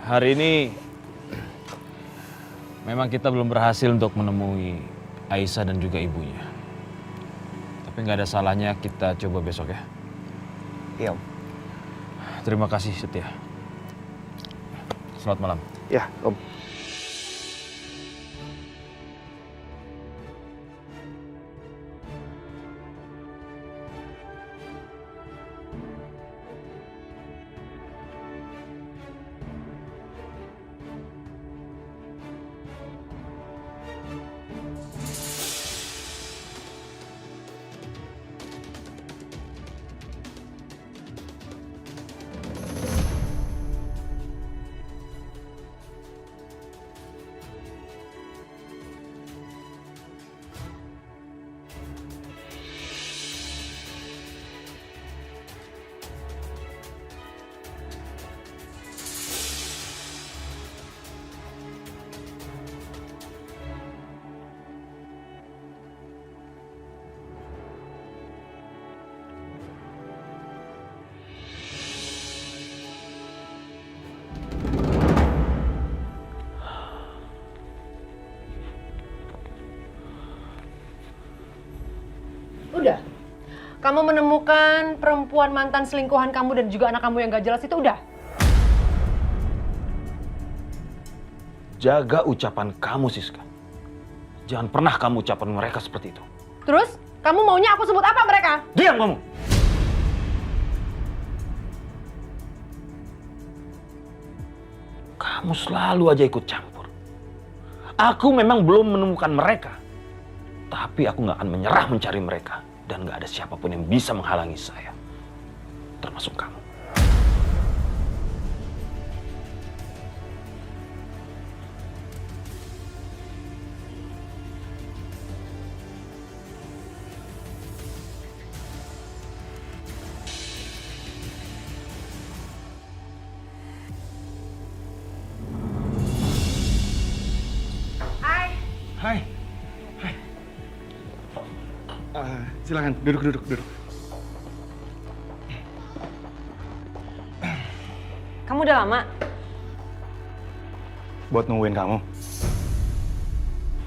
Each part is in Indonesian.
Hari ini memang kita belum berhasil untuk menemui Aisyah dan juga ibunya. Tapi nggak ada salahnya kita coba besok ya. Iya, Om. Terima kasih Setia. Selamat malam. Ya, Om. Udah. Kamu menemukan perempuan mantan selingkuhan kamu dan juga anak kamu yang gak jelas itu udah? Jaga ucapan kamu, Siska. Jangan pernah kamu ucapkan mereka seperti itu. Terus, kamu maunya aku sebut apa mereka? Diam kamu! Kamu selalu aja ikut campur. Aku memang belum menemukan mereka. Tapi aku nggak akan menyerah mencari mereka. Dan nggak ada siapapun yang bisa menghalangi saya. Termasuk kamu. Hai. Hai. Hai. Silakan, duduk. Kamu udah lama? Buat nungguin kamu.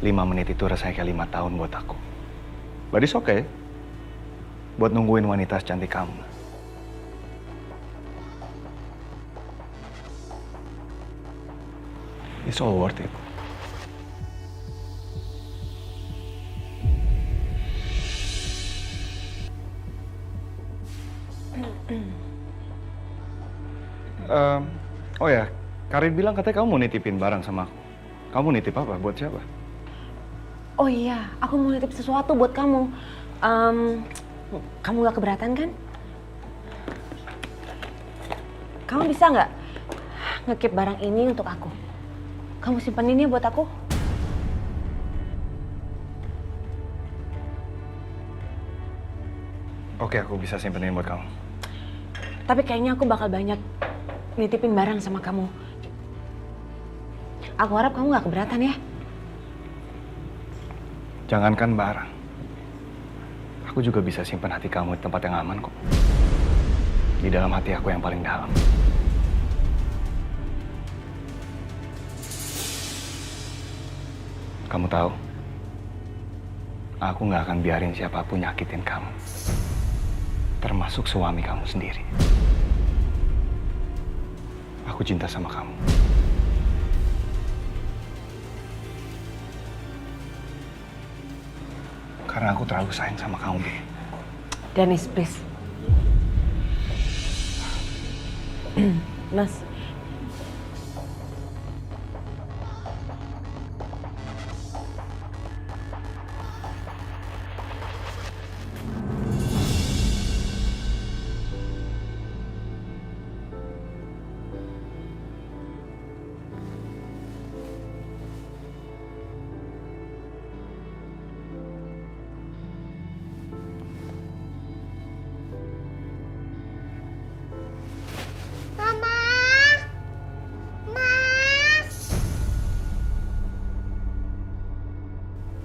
5 menit itu rasanya kayak 5 tahun buat aku. But it's okay. Buat nungguin wanita secantik kamu. It's all worth it. Oh ya, Karin bilang katanya kamu mau nitipin barang sama aku. Kamu nitip apa? Buat siapa? Oh iya, aku mau nitip sesuatu buat kamu. Kamu gak keberatan kan? Kamu bisa nggak nge-keep barang ini untuk aku? Kamu simpanin ya buat aku? Oke, aku bisa simpenin buat kamu. Tapi kayaknya aku bakal banyak nitipin barang sama kamu. Aku harap kamu gak keberatan ya. Jangankan barang. Aku juga bisa simpan hati kamu di tempat yang aman kok. Di dalam hati aku yang paling dalam. Kamu tahu, aku gak akan biarin siapapun nyakitin kamu. Termasuk suami kamu sendiri. Aku cinta sama kamu. Karena aku terlalu sayang sama kamu, Bi. Dennis, please. Mas.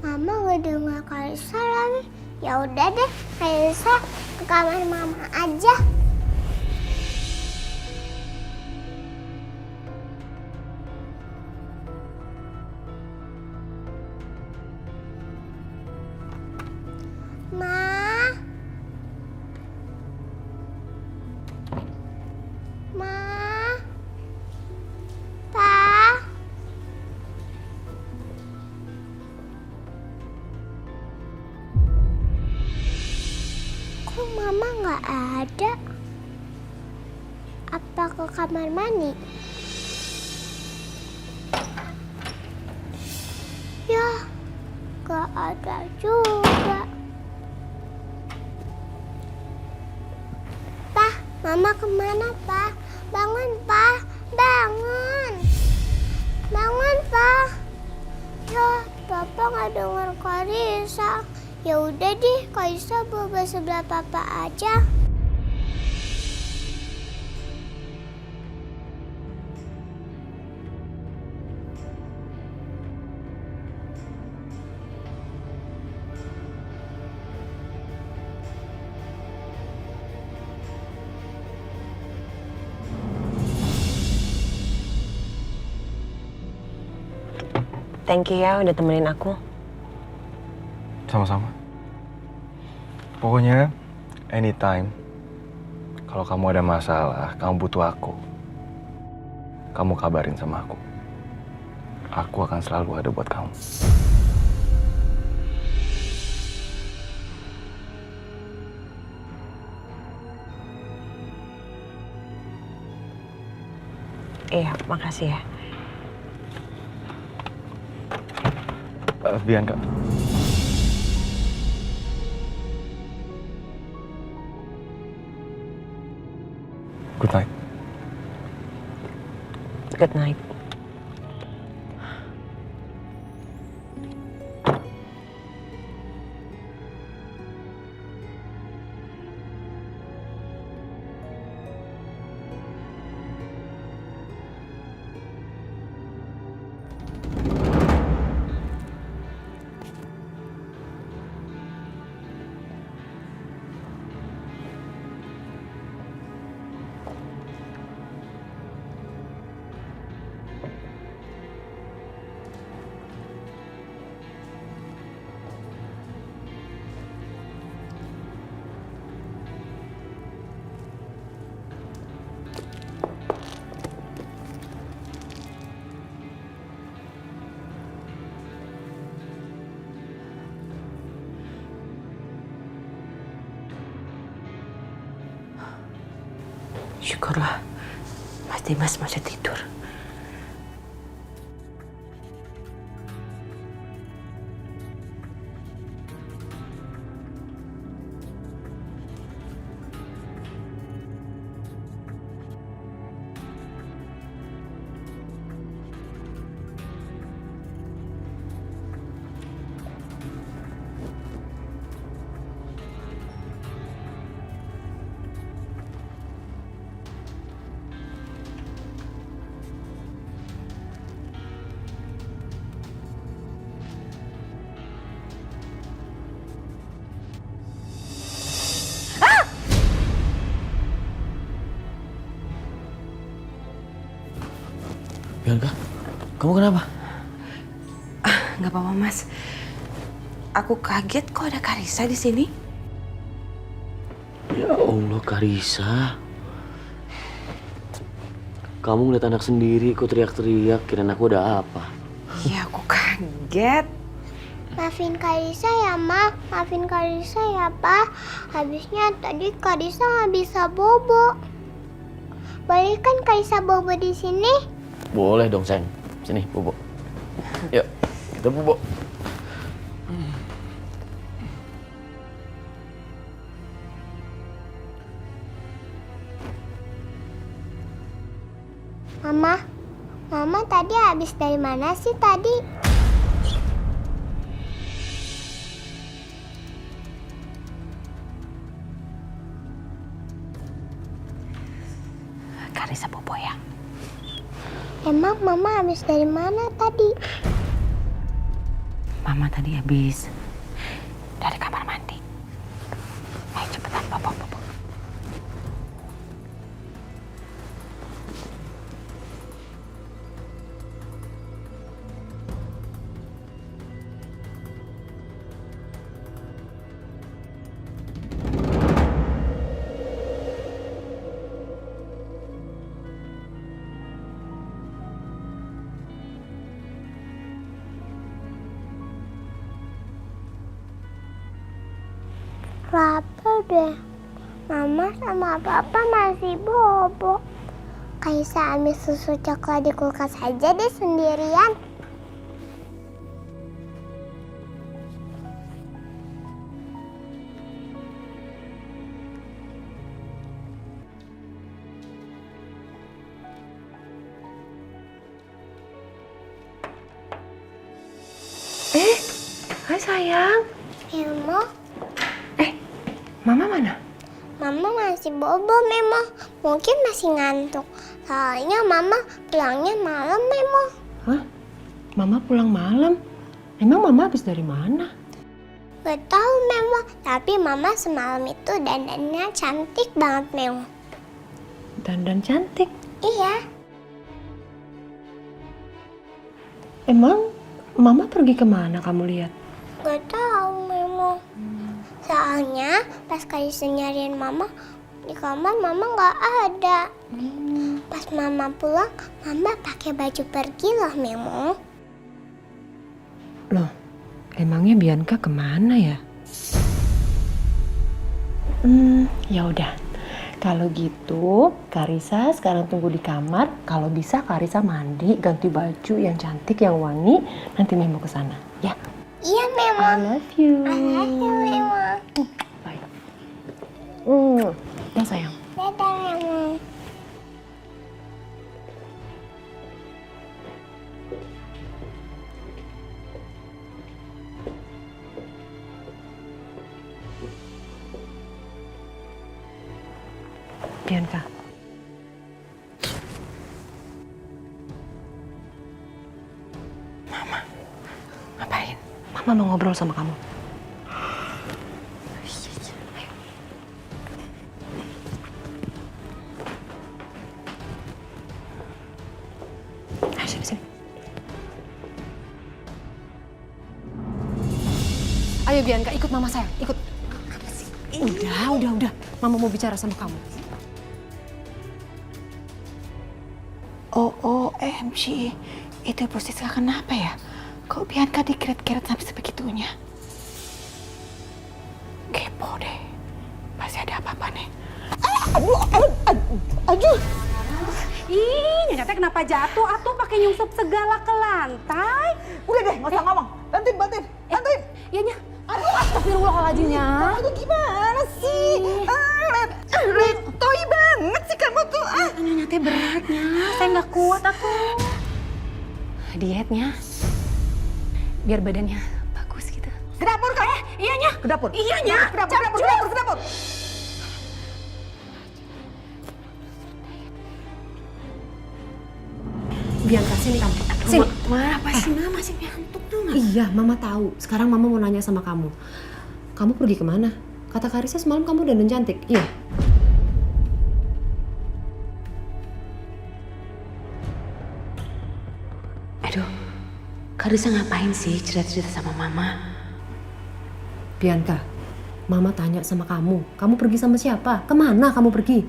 Mama gak dengar Kalisa lagi. Ya udah deh, Kalisa ke kamar mama aja. Ma. Ma. Pa. Kok mama nggak ada? Apa ke kamar mandi? Ya, nggak ada juga. Pa, mama kemana, Pa? Bangun, Pa. Bangun. Bangun, Pa. Ya, Papa nggak dengar Karisa. Ya udah deh, Karisa bobo sebelah Papa aja. Thank you ya udah temenin aku. Sama-sama. Pokoknya, anytime, kalau kamu ada masalah, kamu butuh aku, kamu kabarin sama aku. Aku akan selalu ada buat kamu. Iya, makasih ya. Bianca. Good night. Good night. Syukurlah, Mas Dimas masih tidur. Bianca, kamu kenapa? Nggak apa-apa, Mas. Aku kaget kok ada Karisa di sini. Ya Allah, Karisa. Kamu ngeliat anak sendiri kok teriak-teriak, kirain aku ada apa? Iya, aku kaget. Maafin Karisa ya, Ma. Maafin Karisa ya, Pa. Habisnya tadi Karisa nggak bisa bobo. Boleh kan Karisa bobo di sini? Boleh dong, sayang. Sini, bobo. Yuk, kita bobo. Mama tadi habis dari mana sih tadi? Karisa bobo ya. Emang Mama habis dari mana tadi? Mama tadi habis dari kamar mandi. Ayo cepetan, bobo. deh. Mama sama papa masih bobo. Kaisa ambil susu coklat di kulkas aja deh sendirian. Hai sayang. Memo, Mama mana? Mama masih bobo Memo. Mungkin masih ngantuk. Soalnya Mama pulangnya malam Memo. Hah? Mama pulang malam? Emang Mama habis dari mana? Gak tahu Memo, tapi Mama semalam itu dandannya cantik banget Memo. Dandan cantik. Iya, Emang Mama pergi kemana kamu lihat? gak tahu Memo. Soalnya pas Kaisa nyariin Mama di kamar Mama gak ada. Pas Mama pulang, Mama pakai baju pergi loh Memo. Loh, emangnya Bianca kemana ya? Ya udah. Kalau gitu, Karisa sekarang tunggu di kamar. Kalau bisa Karisa mandi, ganti baju yang cantik, yang wangi. Nanti Memo ke sana, ya. Iya Memo. I love you. I love you Memo. Bye. Ya sayang. Dadah Memo. Bianca. Mama. Ngapain? Mama mau ngobrol sama kamu. Ayo sini, sini. Ayo Bianca, ikut mama sayang, ikut. Udah. Mama mau bicara sama kamu. OMG, itu Bu Siska kenapa ya? Kok Bianca dikeret-keret sampai sebegitunya? Kepo deh, pasti ada apa-apa nih. Aduh. Ih, nyatanya kenapa jatuh? Atuh pakai nyungsep segala ke lantai. Udah deh, nggak usah ngomong. Bantuin. Iya, Nya. Aduh, astagfirullahaladzimnya. Aduh, gimana sih? Letoy banget sih kamu tuh. Nyatanya beratnya, saya nggak kuat aku. Dietnya, biar badannya bagus gitu. Ke dapur kamu. Iya, Nya. Ke dapur. Iya, Nya. Ke dapur. Bianca, sini kamu. Sini. Ma, apa sih, Ma? Masih ngantuk tuh, Ma. Iya, Mama tahu. Sekarang Mama mau nanya sama kamu. Kamu pergi kemana? Kata Karisa semalam kamu dandan cantik. Iya. Aduh, Karisa ngapain sih cerita-cerita sama Mama? Bianca, Mama tanya sama kamu. Kamu pergi sama siapa? Kemana kamu pergi?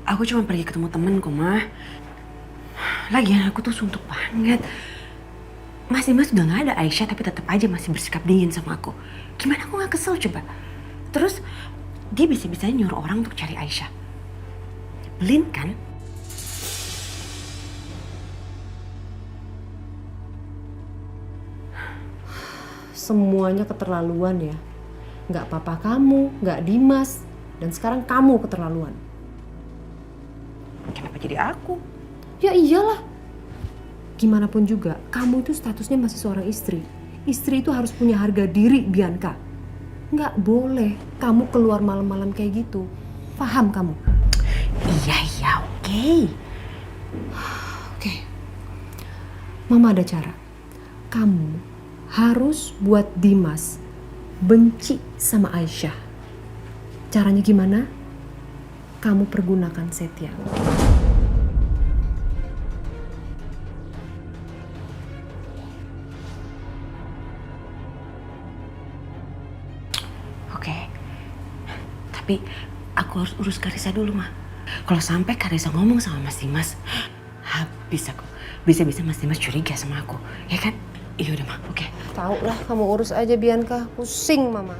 Aku cuma pergi ketemu temenku, Ma. Lagian aku tuh suntuk banget. Mas Dimas udah gak ada Aisyah, tapi tetap aja masih bersikap dingin sama aku. Gimana aku gak kesel coba? Terus dia bisa-bisanya nyuruh orang untuk cari Aisyah. Nyebelin kan? Semuanya keterlaluan ya. Nggak papa kamu, nggak Dimas, dan sekarang kamu keterlaluan. Kenapa jadi aku? Ya iyalah. Gimana pun juga, kamu itu statusnya masih seorang istri. Istri itu harus punya harga diri, Bianca. Nggak boleh kamu keluar malam-malam kayak gitu. Paham kamu? Iya, oke. Oke. Mama ada cara. Kamu harus buat Dimas benci sama Aisyah. Caranya gimana? Kamu pergunakan Setia. Oke. Tapi aku harus urus Karisa dulu, Ma. Kalau sampai Karisa ngomong sama Mas Dimas, habis aku. Bisa-bisa Mas Dimas curiga sama aku, ya kan? Iya udah, Ma. Oke. Tahu lah, kamu urus aja Bianca. Pusing Mama.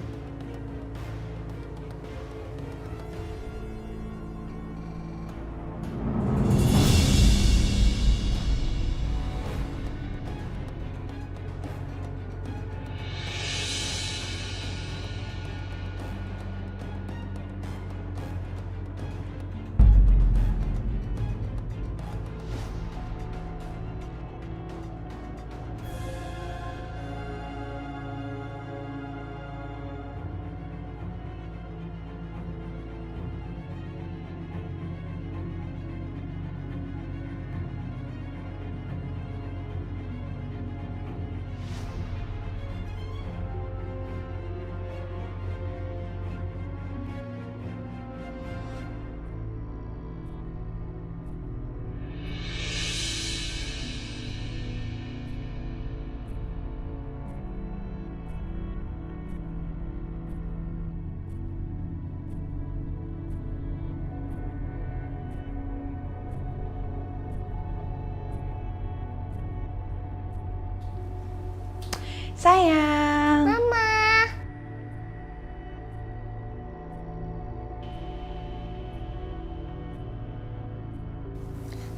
Sayang. Mama.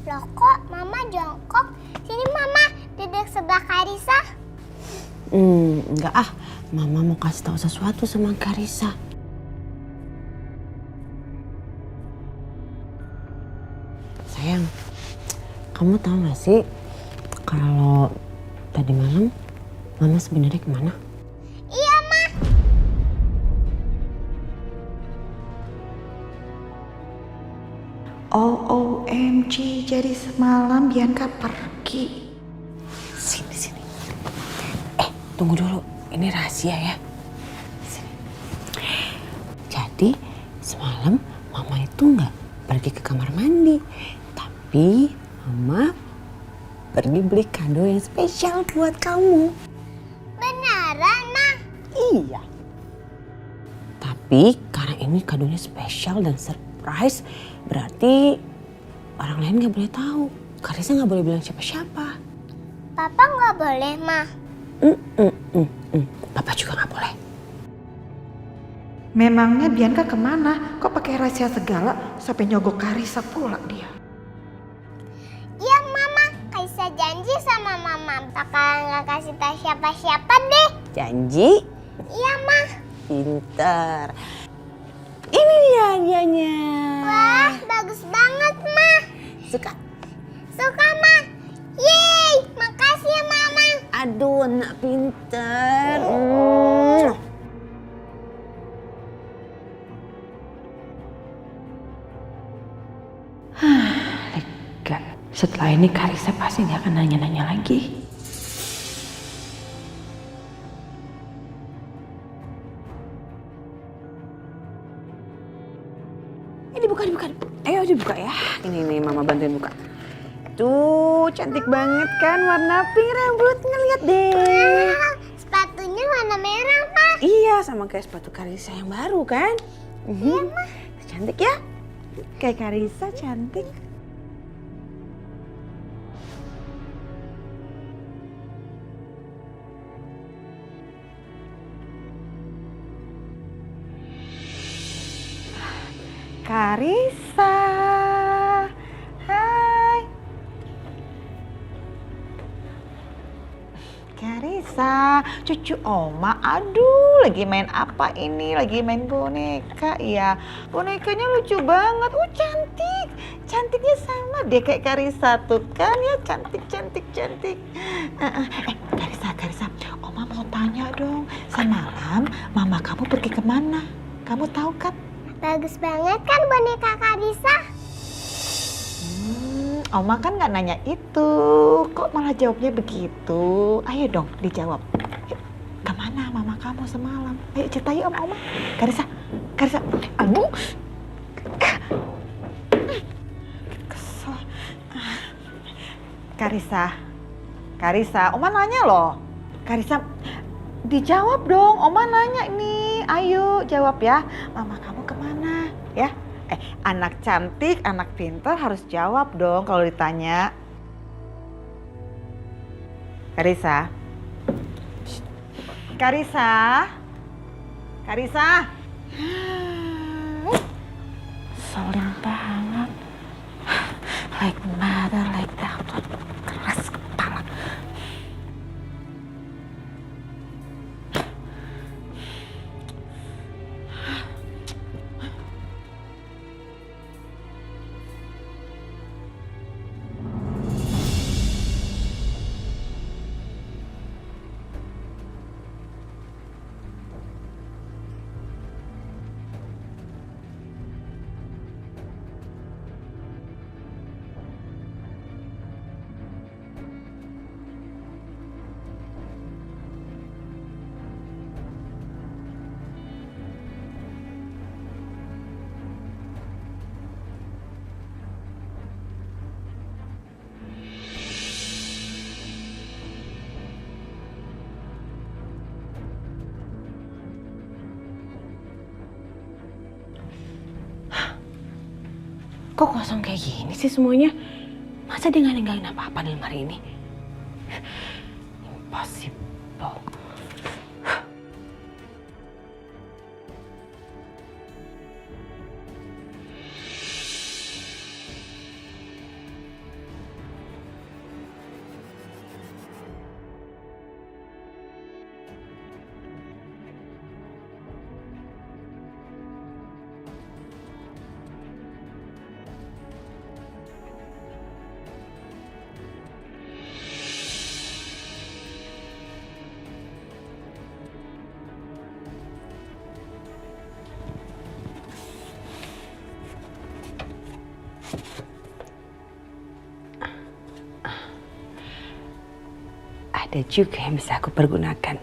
Loh kok Mama jongkok? Sini Mama, duduk sebelah Karissa. Enggak ah. Mama mau kasih tahu sesuatu sama Karissa. Sayang, kamu tahu gak sih kalau tadi malam Mama sebenarnya kemana? Iya, Ma. OMG, jadi semalam Bianca pergi. Sini. Tunggu dulu. Ini rahasia ya. Sini. Jadi semalam Mama itu nggak pergi ke kamar mandi, tapi Mama pergi beli kado yang spesial buat kamu. Beneran, Ma? Iya. Tapi karena ini kadonya spesial dan surprise, berarti orang lain nggak boleh tahu. Karissa nggak boleh bilang siapa-siapa. Papa nggak boleh, Ma. Papa juga nggak boleh. Memangnya Bianca kemana? Kok pakai rahasia segala sampai nyogok Karissa pula dia? Iya, Mama. Karissa janji sama Mama bakal nggak kasih tahu siapa-siapa deh. Janji? Iya, Ma. Pinter. Ini dia hadiahnya. Wah, bagus banget, Ma. Suka? Suka, Ma. Yeay, makasih ya, Mama. Aduh, anak pinter. Lega. Setelah ini Karissa pasti nggak akan nanya-nanya lagi. Dibuka. Ayo dibuka ya. Ini Mama bantuin buka. Tuh, cantik banget kan warna pink rambutnya, lihat deh. Wah, sepatunya warna merah, Ma. Iya, sama kayak sepatu Karissa yang baru kan? Iya, Ma. Cantik ya? Kayak Karissa cantik. Karissa. Hai. Karissa, cucu Oma. Aduh, lagi main apa ini? Lagi main boneka ya. Bonekanya lucu banget. Cantik. Cantiknya sama deh kayak Karissa tuh kan ya. Cantik. Karissa. Oma mau tanya dong. Semalam mama kamu pergi kemana? Kamu tahu kan? Bagus banget kan boneka Karissa? Oma kan nggak nanya itu, kok malah jawabnya begitu? Ayo dong dijawab. Yuk, kemana mama kamu semalam? Ayo cerita yuk sama Oma. Karissa, aduh, kesel. Karissa, Oma nanya loh. Karissa, dijawab dong. Oma nanya nih, ayo jawab ya. Mama kamu kemana? Ya. Anak cantik, anak pintar harus jawab dong kalau ditanya. Karissa. Selin banget. Like mother, like that. Keras kepala. Kok kosong kayak gini sih semuanya? Masa dia nggak ninggalin apa-apa di lemari ini? Impossible. ada juga yang bisa aku pergunakan.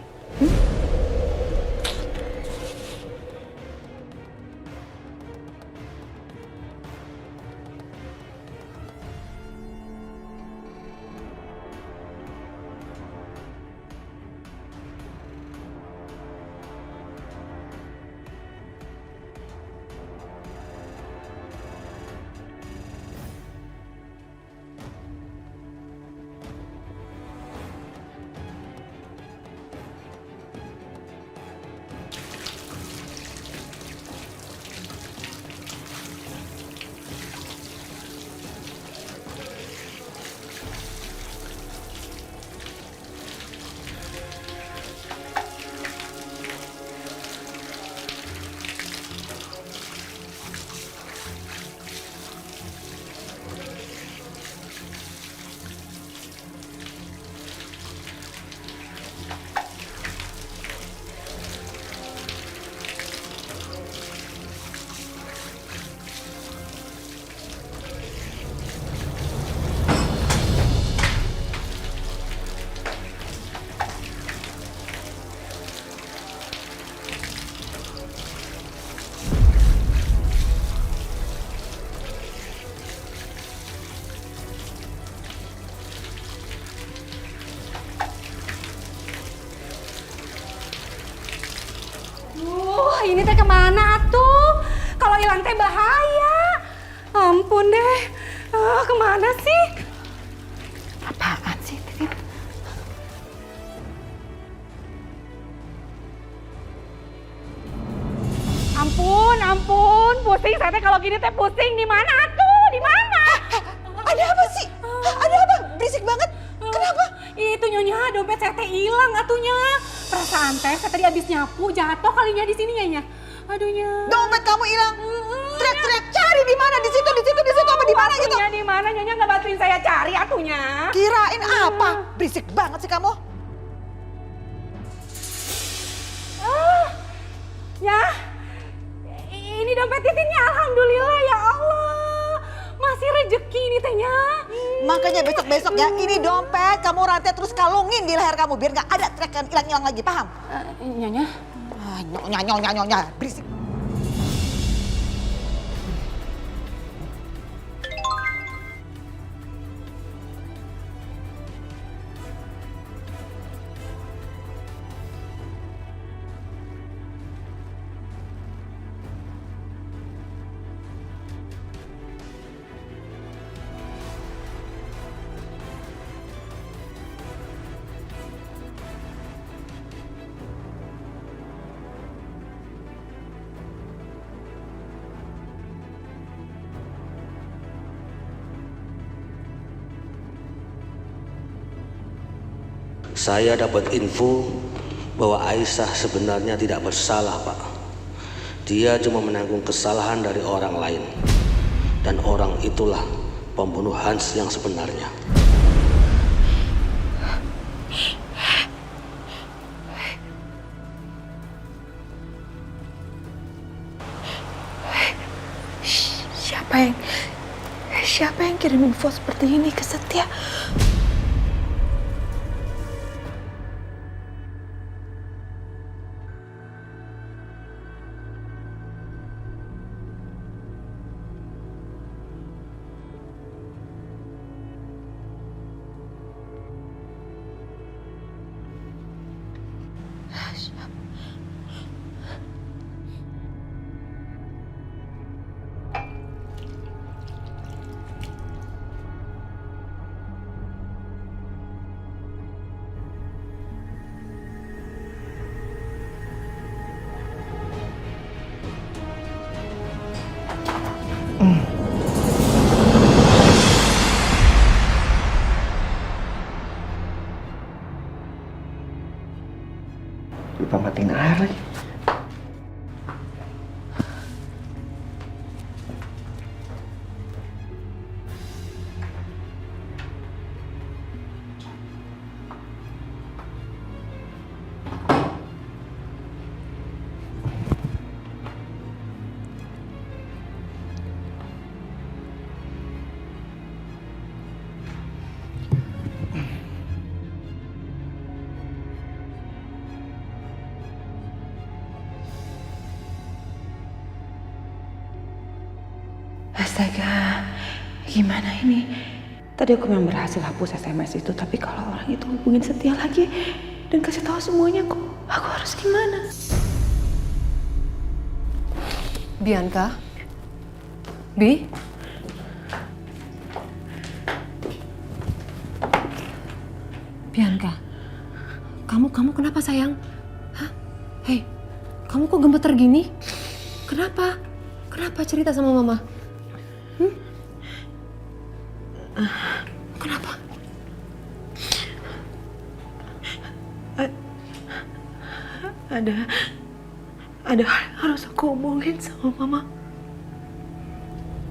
Ini teh kemana tuh? Kalau hilang teh bahaya. Ampun deh. Kemana sih? Apaan sih, Titin? Ampun. Pusing saya teh kalau gini teh pusing. Di mana tuh? Di mana? Ada apa sih? Ada apa? Berisik banget. Kenapa? Itu Nyonya, dompet saya teh hilang atunya. Perasaan teh saya tadi habis nyapu, jatuh kalinya di sini Nya. Aduhnya. Dompet kamu hilang. Teriak-teriak cari di mana? Di situ apa di mana gitu? Di mana? Nyonya nggak bantuin saya cari atunya. Kirain apa? Berisik banget sih kamu. Ya. Ini dompet Titinnya, alhamdulillah ya Allah. Masih rezeki ini tehnya. Makanya besok-besok ya, ini dompet kamu rantai terus kalungin di leher kamu biar nggak ada teriakan hilang-hilang lagi, paham? Nyonya. Nyonya, berisik. Saya dapat info bahwa Aisyah sebenarnya tidak bersalah, Pak. Dia cuma menanggung kesalahan dari orang lain. Dan orang itulah pembunuh Hans yang sebenarnya. Siapa yang kirim info seperti ini ke Setia? Astaga, gimana ini? Tadi aku memang berhasil hapus SMS itu, tapi kalau orang itu hubungin Setia lagi dan kasih tahu semuanya, aku harus gimana? Bianca? Bi? Bianca? Kamu kenapa sayang? Hah? Hei, kamu kok gemeter gini? Kenapa? Kenapa cerita sama mama? Kenapa? Ada hal yang harus aku omongin sama mama.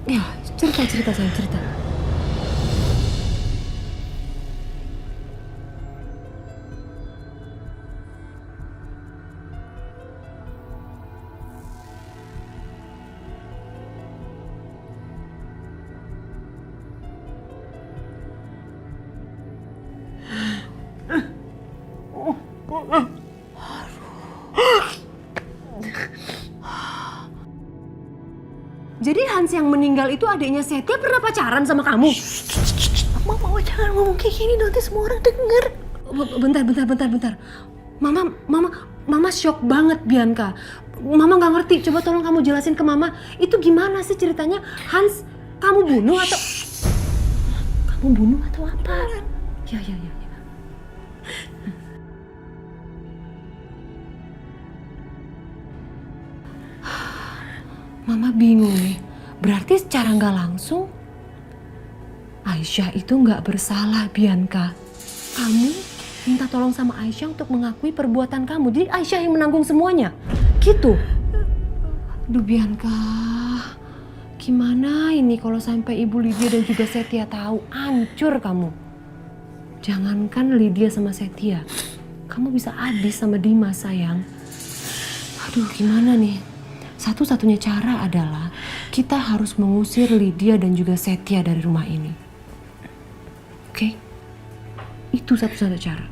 Ya, cerita sayang, cerita. Jadi Hans yang meninggal itu adiknya Setia pernah pacaran sama kamu? Mama jangan ngomong kayak gini, nanti semua orang denger. Bentar. Mama shock banget Bianca. Mama nggak ngerti. Coba tolong kamu jelasin ke Mama. Itu gimana sih ceritanya? Hans, kamu bunuh atau? Kamu bunuh atau apa? Ya. Mama bingung nih. Berarti secara nggak langsung Aisyah itu nggak bersalah, Bianca. Kamu minta tolong sama Aisyah untuk mengakui perbuatan kamu. Jadi Aisyah yang menanggung semuanya. Gitu. Aduh Bianca. Gimana ini kalau sampai Ibu Lydia dan juga Setia tahu, hancur kamu. Jangankan Lydia sama Setia. Kamu bisa habis sama Dimas, sayang. Aduh, gimana nih? Satu-satunya cara adalah kita harus mengusir Lydia dan juga Setia dari rumah ini. Oke? Itu satu-satunya cara.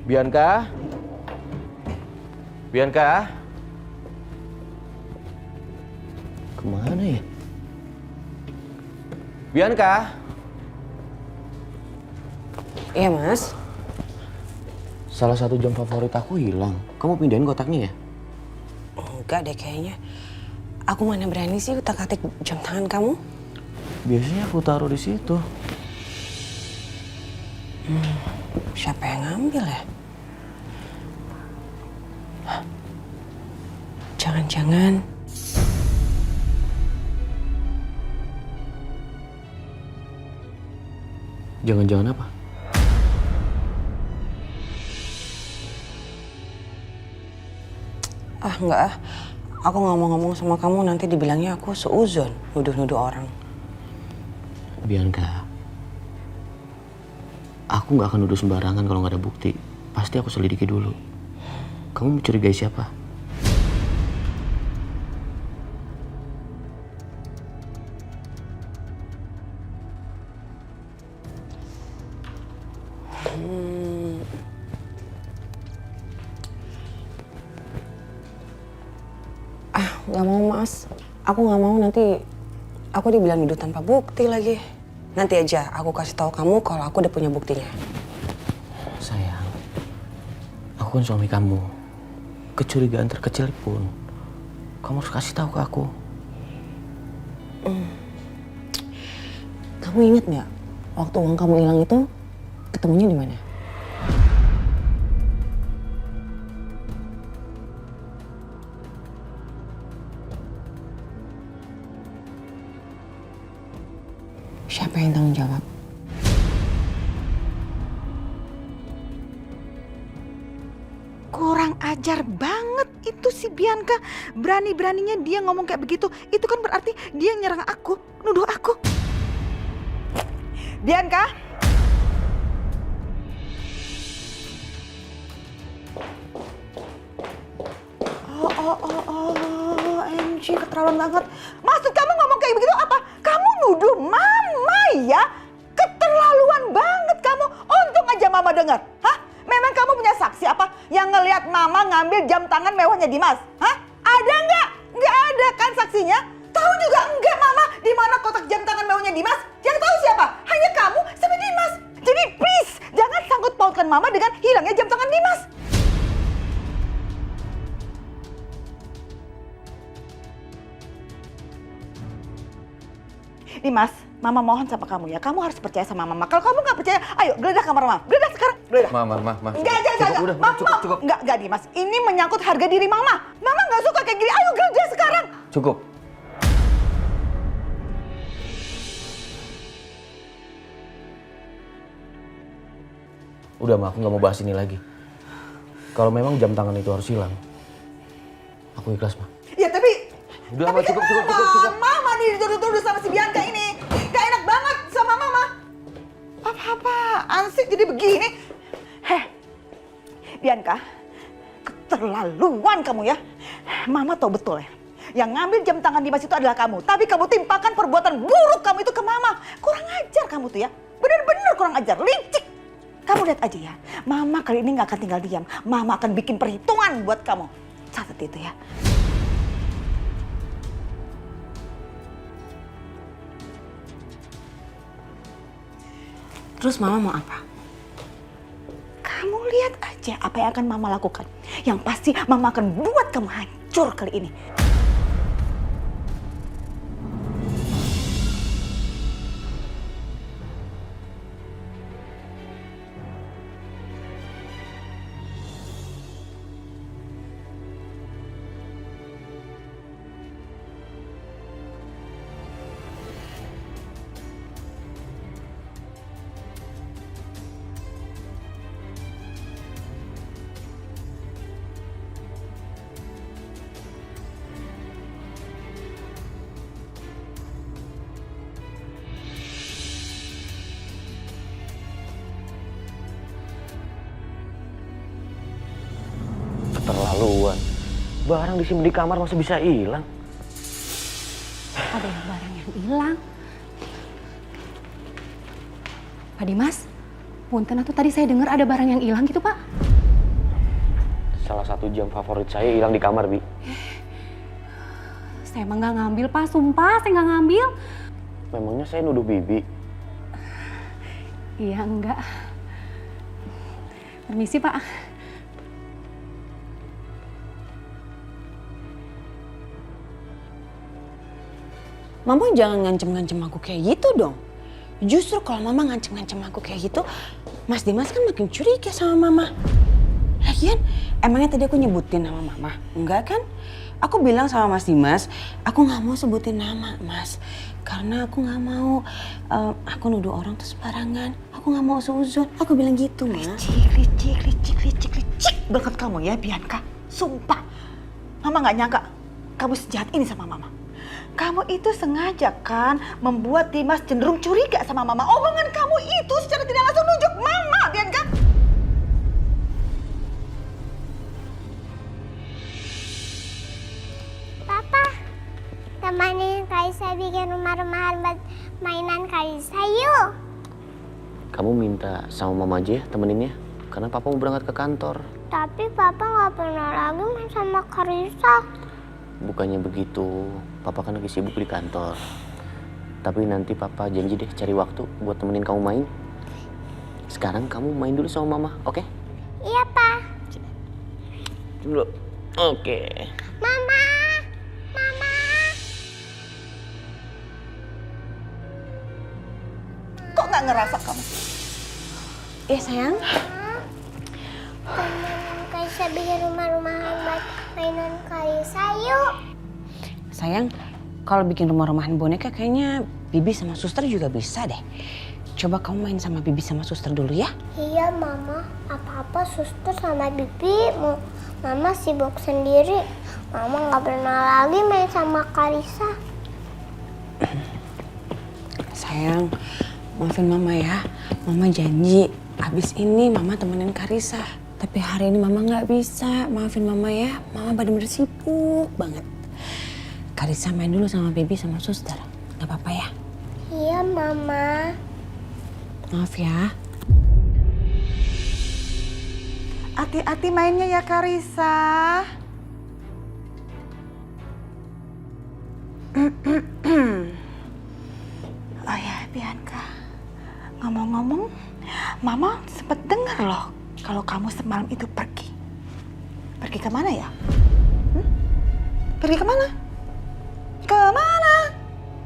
Bianca? Kemana ya? Bianca? Iya Mas. Salah satu jam favorit aku hilang. Kamu pindahin kotaknya ya? Enggak deh kayaknya. Aku mana berani sih utak-atik jam tangan kamu? Biasanya aku taruh di situ. Siapa yang ngambil ya? Jangan-jangan Jangan-jangan apa? Enggak ah. Aku nggak mau ngomong sama kamu, nanti dibilangnya aku seuzon, nuduh-nuduh orang. Bianca, aku nggak akan nuduh sembarangan kalau nggak ada bukti. Pasti aku selidiki dulu. Kamu mencurigai siapa? Nggak mau Mas. Aku nggak mau nanti aku dibilang nuduh tanpa bukti lagi. Nanti aja aku kasih tahu kamu kalau aku udah punya buktinya. Sayang, aku kan suami kamu. Kecurigaan terkecil pun kamu harus kasih tahu ke aku. Kamu ingat nggak waktu uang kamu hilang itu ketemunya di mana? Siapa yang tanggung jawab? Kurang ajar banget itu sih Bianca? Berani-beraninya dia ngomong kayak begitu. Itu kan berarti dia nyerang aku, nuduh aku. Bianca? OMG, keterlaluan banget. Maksud kamu ngomong kayak begitu apa? Kamu nuduh mama ya? Keterlaluan banget kamu. Untung aja mama dengar. Hah? Memang kamu punya saksi apa? Yang ngelihat mama ngambil jam tangan mewahnya Dimas? Hah? Ada nggak? Nggak ada kan saksinya? Tahu juga enggak mama di mana kotak jam tangan mewahnya Dimas? Yang tahu siapa? Hanya kamu sama Dimas. Jadi please, jangan sangkut pautkan mama dengan hilangnya jam tangan Dimas. Dimas, mama mohon sama kamu ya. Kamu harus percaya sama mama. Kalau kamu nggak percaya, ayo geledah kamar mama. Geledah sekarang. Geledah. Ma. Enggak. Cukup. Enggak, Dimas. Ini menyangkut harga diri mama. Mama nggak suka kayak gini. Ayo geledah sekarang. Cukup. Udah Ma, aku nggak mau bahas ini lagi. Kalau memang jam tangan itu harus hilang, aku ikhlas Ma. Ya tapi Udah Ma, cukup. Mama nih dituduh-tuduh sama si Bianca ini. Gak enak banget sama mama. Apa-apaan sih jadi begini? Bianca, keterlaluan kamu ya. Mama tahu betul ya. Yang ngambil jam tangan Dimas itu adalah kamu. Tapi kamu timpakan perbuatan buruk kamu itu ke mama. Kurang ajar kamu tuh ya. Bener-bener kurang ajar, licik. Kamu lihat aja ya. Mama kali ini gak akan tinggal diam. Mama akan bikin perhitungan buat kamu. Catat itu ya. Terus mama mau apa? Kamu lihat aja apa yang akan mama lakukan. Yang pasti mama akan buat kamu hancur kali ini. Keterlaluan. Barang disimpan di kamar masih bisa hilang. Ada yang barang yang hilang. Pak Dimas, punten atuh tadi saya dengar ada barang yang hilang gitu Pak. Salah satu jam favorit saya hilang di kamar, Bi. Saya emang nggak ngambil Pak, sumpah saya nggak ngambil. Memangnya saya nuduh Bibi? Iya enggak. Permisi Pak. Mama jangan ngancem-ngancem aku kayak gitu dong. Justru kalau Mama ngancem-ngancem aku kayak gitu, Mas Dimas kan makin curiga sama Mama. Lagian, emangnya tadi aku nyebutin nama Mama? Enggak kan? Aku bilang sama Mas Dimas, aku nggak mau sebutin nama Mas. Karena aku nggak mau, aku nuduh orang tuh sembarangan. Aku nggak mau seuzon. Aku bilang gitu, Ma. Licik banget kamu ya, Bianca. Sumpah. Mama nggak nyangka kamu sejahat ini sama Mama. Kamu itu sengaja kan membuat Dimas cenderung curiga sama Mama. Omongan kamu itu secara tidak langsung nunjuk Mama, Bianca. Papa, temanin Karissa bikin rumah-rumahan buat mainan Karissa yuk. Kamu minta sama Mama aja ya temeninnya. Karena Papa mau berangkat ke kantor. Tapi Papa nggak pernah lagi main sama Karissa. Bukannya begitu, Papa kan lagi sibuk di kantor. Tapi nanti Papa janji deh cari waktu buat temenin kamu main. Sekarang kamu main dulu sama Mama, oke? Iya, Pa. Dulu. Oke. Mama. Mama. Kok nggak ngerasa kamu? Iya sayang. Temenin Karissa bikin rumah-rumahan buat mainan Karissa yuk. Sayang, kalau bikin rumah-rumahan boneka kayaknya Bibi sama Suster juga bisa deh. Coba kamu main sama Bibi sama Suster dulu ya. Iya, Mama. Apa-apa Suster sama Bibi Mama sibuk sendiri. Mama nggak pernah lagi main sama Karisa. Sayang, maafin Mama ya. Mama janji, abis ini Mama temenin Karisa. Tapi hari ini Mama nggak bisa. Maafin Mama ya. Mama bener-bener sibuk banget. Karisa main dulu sama Baby sama suster. Nggak apa-apa ya? Iya, Mama. Maaf ya. Hati-hati mainnya ya Karisa. Oh ya Bianca, ngomong-ngomong, Mama sempet dengar loh kalau kamu semalam itu pergi. Pergi kemana ya? Pergi kemana? Kemana?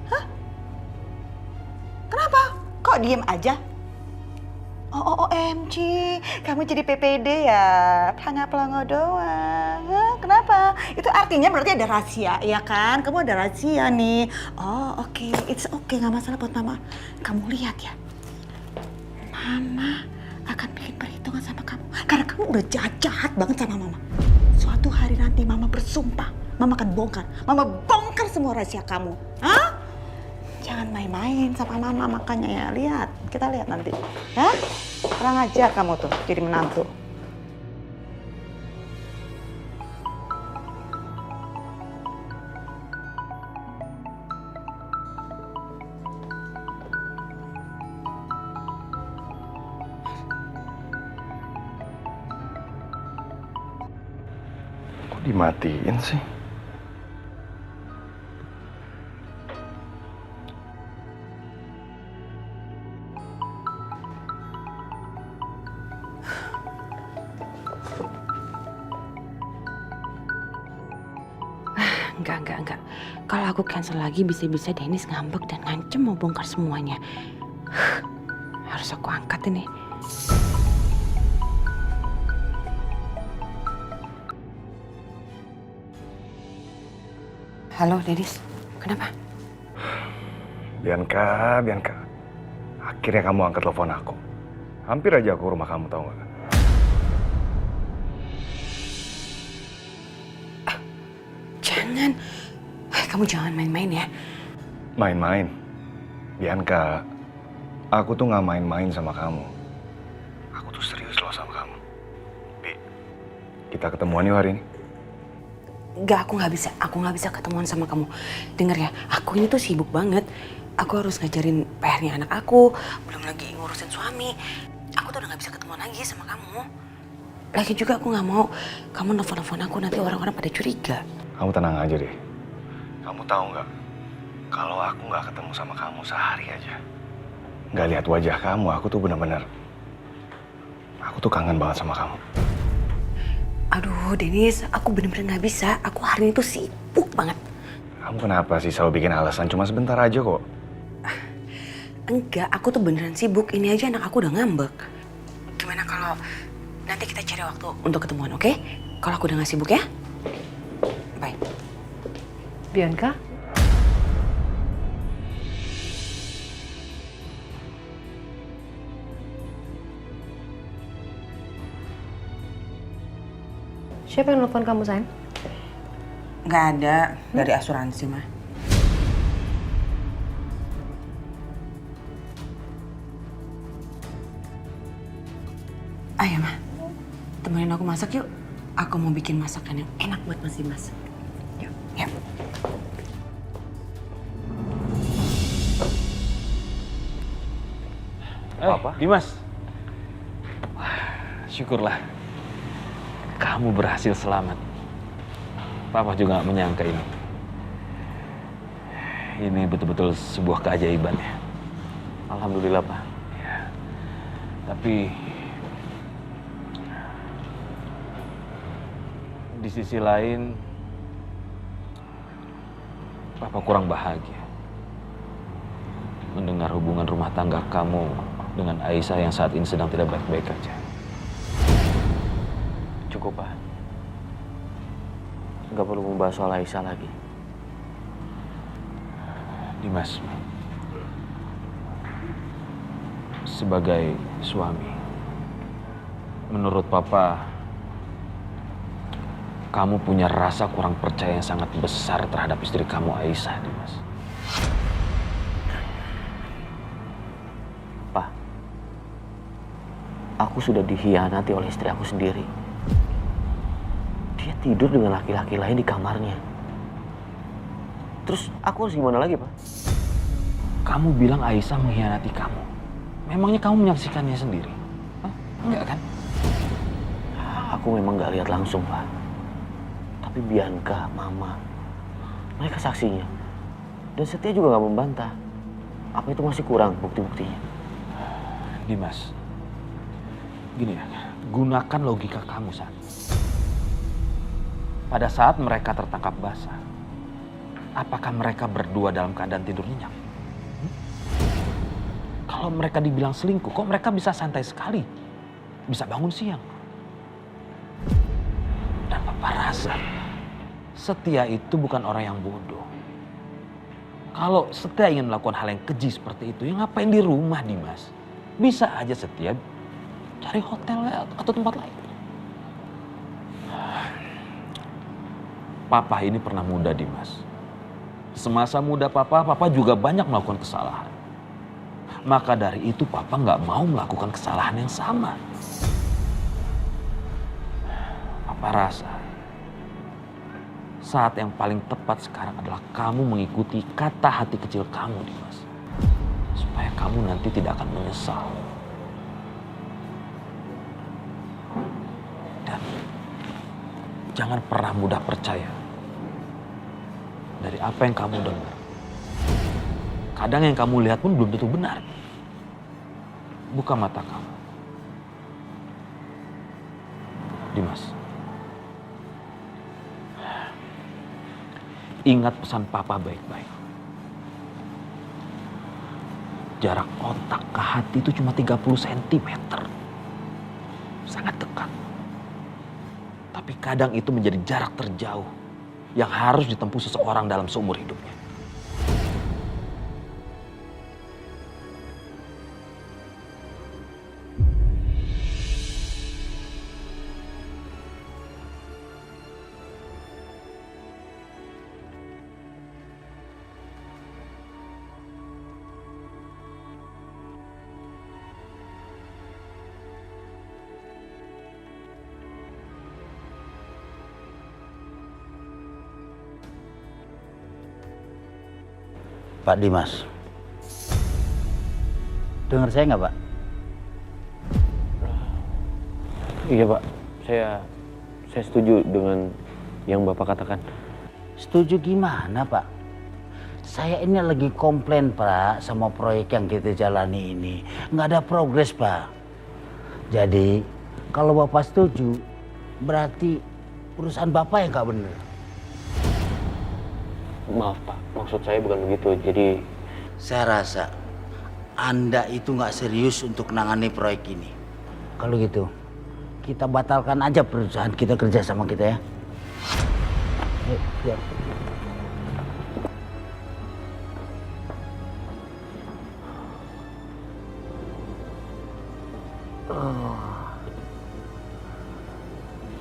Hah? Kenapa? Kok diem aja? Oh, OMG, kamu jadi PPD ya? Pelangga-pelangga doang. Hah, kenapa? Itu artinya berarti ada rahasia, ya kan? Kamu ada rahasia nih. Oh, oke. It's okay, nggak masalah buat Mama. Kamu lihat ya, Mama akan bikin perhitungan sama kamu. Karena kamu udah jahat banget sama Mama. Suatu hari nanti Mama bersumpah, Mama akan bongkar. Mama bongkar semua rahasia kamu. Hah? Jangan main-main sama Mama makanya ya. Lihat, kita lihat nanti. Hah? Kurang ajar kamu tuh jadi menantu. Kok dimatiin sih? Enggak. Kalau aku cancel lagi bisa-bisa Dennis ngambek dan ngancem mau bongkar semuanya. Harus aku angkat ini. Halo Dennis, kenapa? Bianca. Akhirnya kamu angkat telepon aku. Hampir aja aku ke rumah kamu, tahu nggak? Jangan. Kamu jangan main-main ya. Main-main? Bianca, aku tuh nggak main-main sama kamu. Aku tuh serius loh sama kamu. Bi, kita ketemuan yuk hari ini. Enggak, aku nggak bisa ketemuan sama kamu. Dengar ya, aku ini tuh sibuk banget. Aku harus ngajarin PR-nya anak aku, belum lagi ngurusin suami. Aku tuh udah nggak bisa ketemuan lagi sama kamu. Lagi juga aku nggak mau kamu nelfon aku nanti orang-orang pada curiga. Kamu tenang aja deh. Kamu tahu nggak? Kalau aku nggak ketemu sama kamu sehari aja, nggak lihat wajah kamu, aku tuh bener-bener, aku tuh kangen banget sama kamu. Aduh, Dennis, aku bener-bener nggak bisa. Aku hari ini tuh sibuk banget. Kamu kenapa sih selalu bikin alasan? Cuma sebentar aja kok. Enggak, aku tuh beneran sibuk. Ini aja anak aku udah ngambek. Gimana kalau nanti kita cari waktu untuk ketemuan, oke? Kalau aku udah nggak sibuk ya? Bye. Bianca? Siapa yang nelfon kamu, sayang? Nggak ada, dari asuransi, mah. Ayo, mah. Temenin aku masak yuk. Aku mau bikin masakan yang enak buat Mas Dimas. Yuk. Papa? Dimas. Wah, syukurlah. Kamu berhasil selamat. Papa juga gak menyangka ini. Ini betul-betul sebuah keajaiban ya. Alhamdulillah, Pak. Ya. Tapi di sisi lain, Papa kurang bahagia mendengar hubungan rumah tangga kamu dengan Aisyah yang saat ini sedang tidak baik-baik aja. Cukup, Pak. Nggak perlu membahas soal Aisyah lagi. Dimas, sebagai suami, menurut Papa, kamu punya rasa kurang percaya yang sangat besar terhadap istri kamu Aisyah, Dimas. Pak, aku sudah dikhianati oleh istri aku sendiri. Dia tidur dengan laki-laki lain di kamarnya. Terus aku harus gimana lagi, Pak? Kamu bilang Aisyah mengkhianati kamu. Memangnya kamu menyaksikannya sendiri? Hah? Enggak kan? Aku memang gak lihat langsung, Pak. Tapi Bianca, Mama, mereka saksinya. Dan Setia juga gak membantah. Apa itu masih kurang bukti-buktinya? Dimas, gini ya, gunakan logika kamu saat. Pada saat mereka tertangkap basah, apakah mereka berdua dalam keadaan tidur nyenyak? Kalau mereka dibilang selingkuh, kok mereka bisa santai sekali? Bisa bangun siang. Dan Papa rasa Setia itu bukan orang yang bodoh. Kalau Setia ingin melakukan hal yang keji seperti itu, ya ngapain di rumah, Dimas? Bisa aja Setia cari hotel atau tempat lain. Papa ini pernah muda, Dimas. Semasa muda Papa juga banyak melakukan kesalahan. Maka dari itu Papa nggak mau melakukan kesalahan yang sama. Papa rasa saat yang paling tepat sekarang adalah kamu mengikuti kata hati kecil kamu, Dimas. Supaya kamu nanti tidak akan menyesal. Dan jangan pernah mudah percaya dari apa yang kamu dengar. Kadang yang kamu lihat pun belum tentu benar. Buka mata kamu. Dimas. Ingat pesan Papa baik-baik. Jarak otak ke hati itu cuma 30 cm. Sangat dekat. Tapi kadang itu menjadi jarak terjauh yang harus ditempuh seseorang dalam seumur hidupnya. Pak Dimas, dengar saya nggak Pak? Iya, Pak. Saya setuju dengan yang Bapak katakan. Setuju gimana Pak? Saya ini lagi komplain Pak sama proyek yang kita jalani ini. Nggak ada progres Pak. Jadi kalau Bapak setuju, berarti perusahaan Bapak yang nggak benar. Maaf, Pak. Maksud saya bukan begitu. Jadi saya rasa Anda itu nggak serius untuk menangani proyek ini. Kalau gitu, kita batalkan aja perusahaan kita kerja sama kita ya. Siap.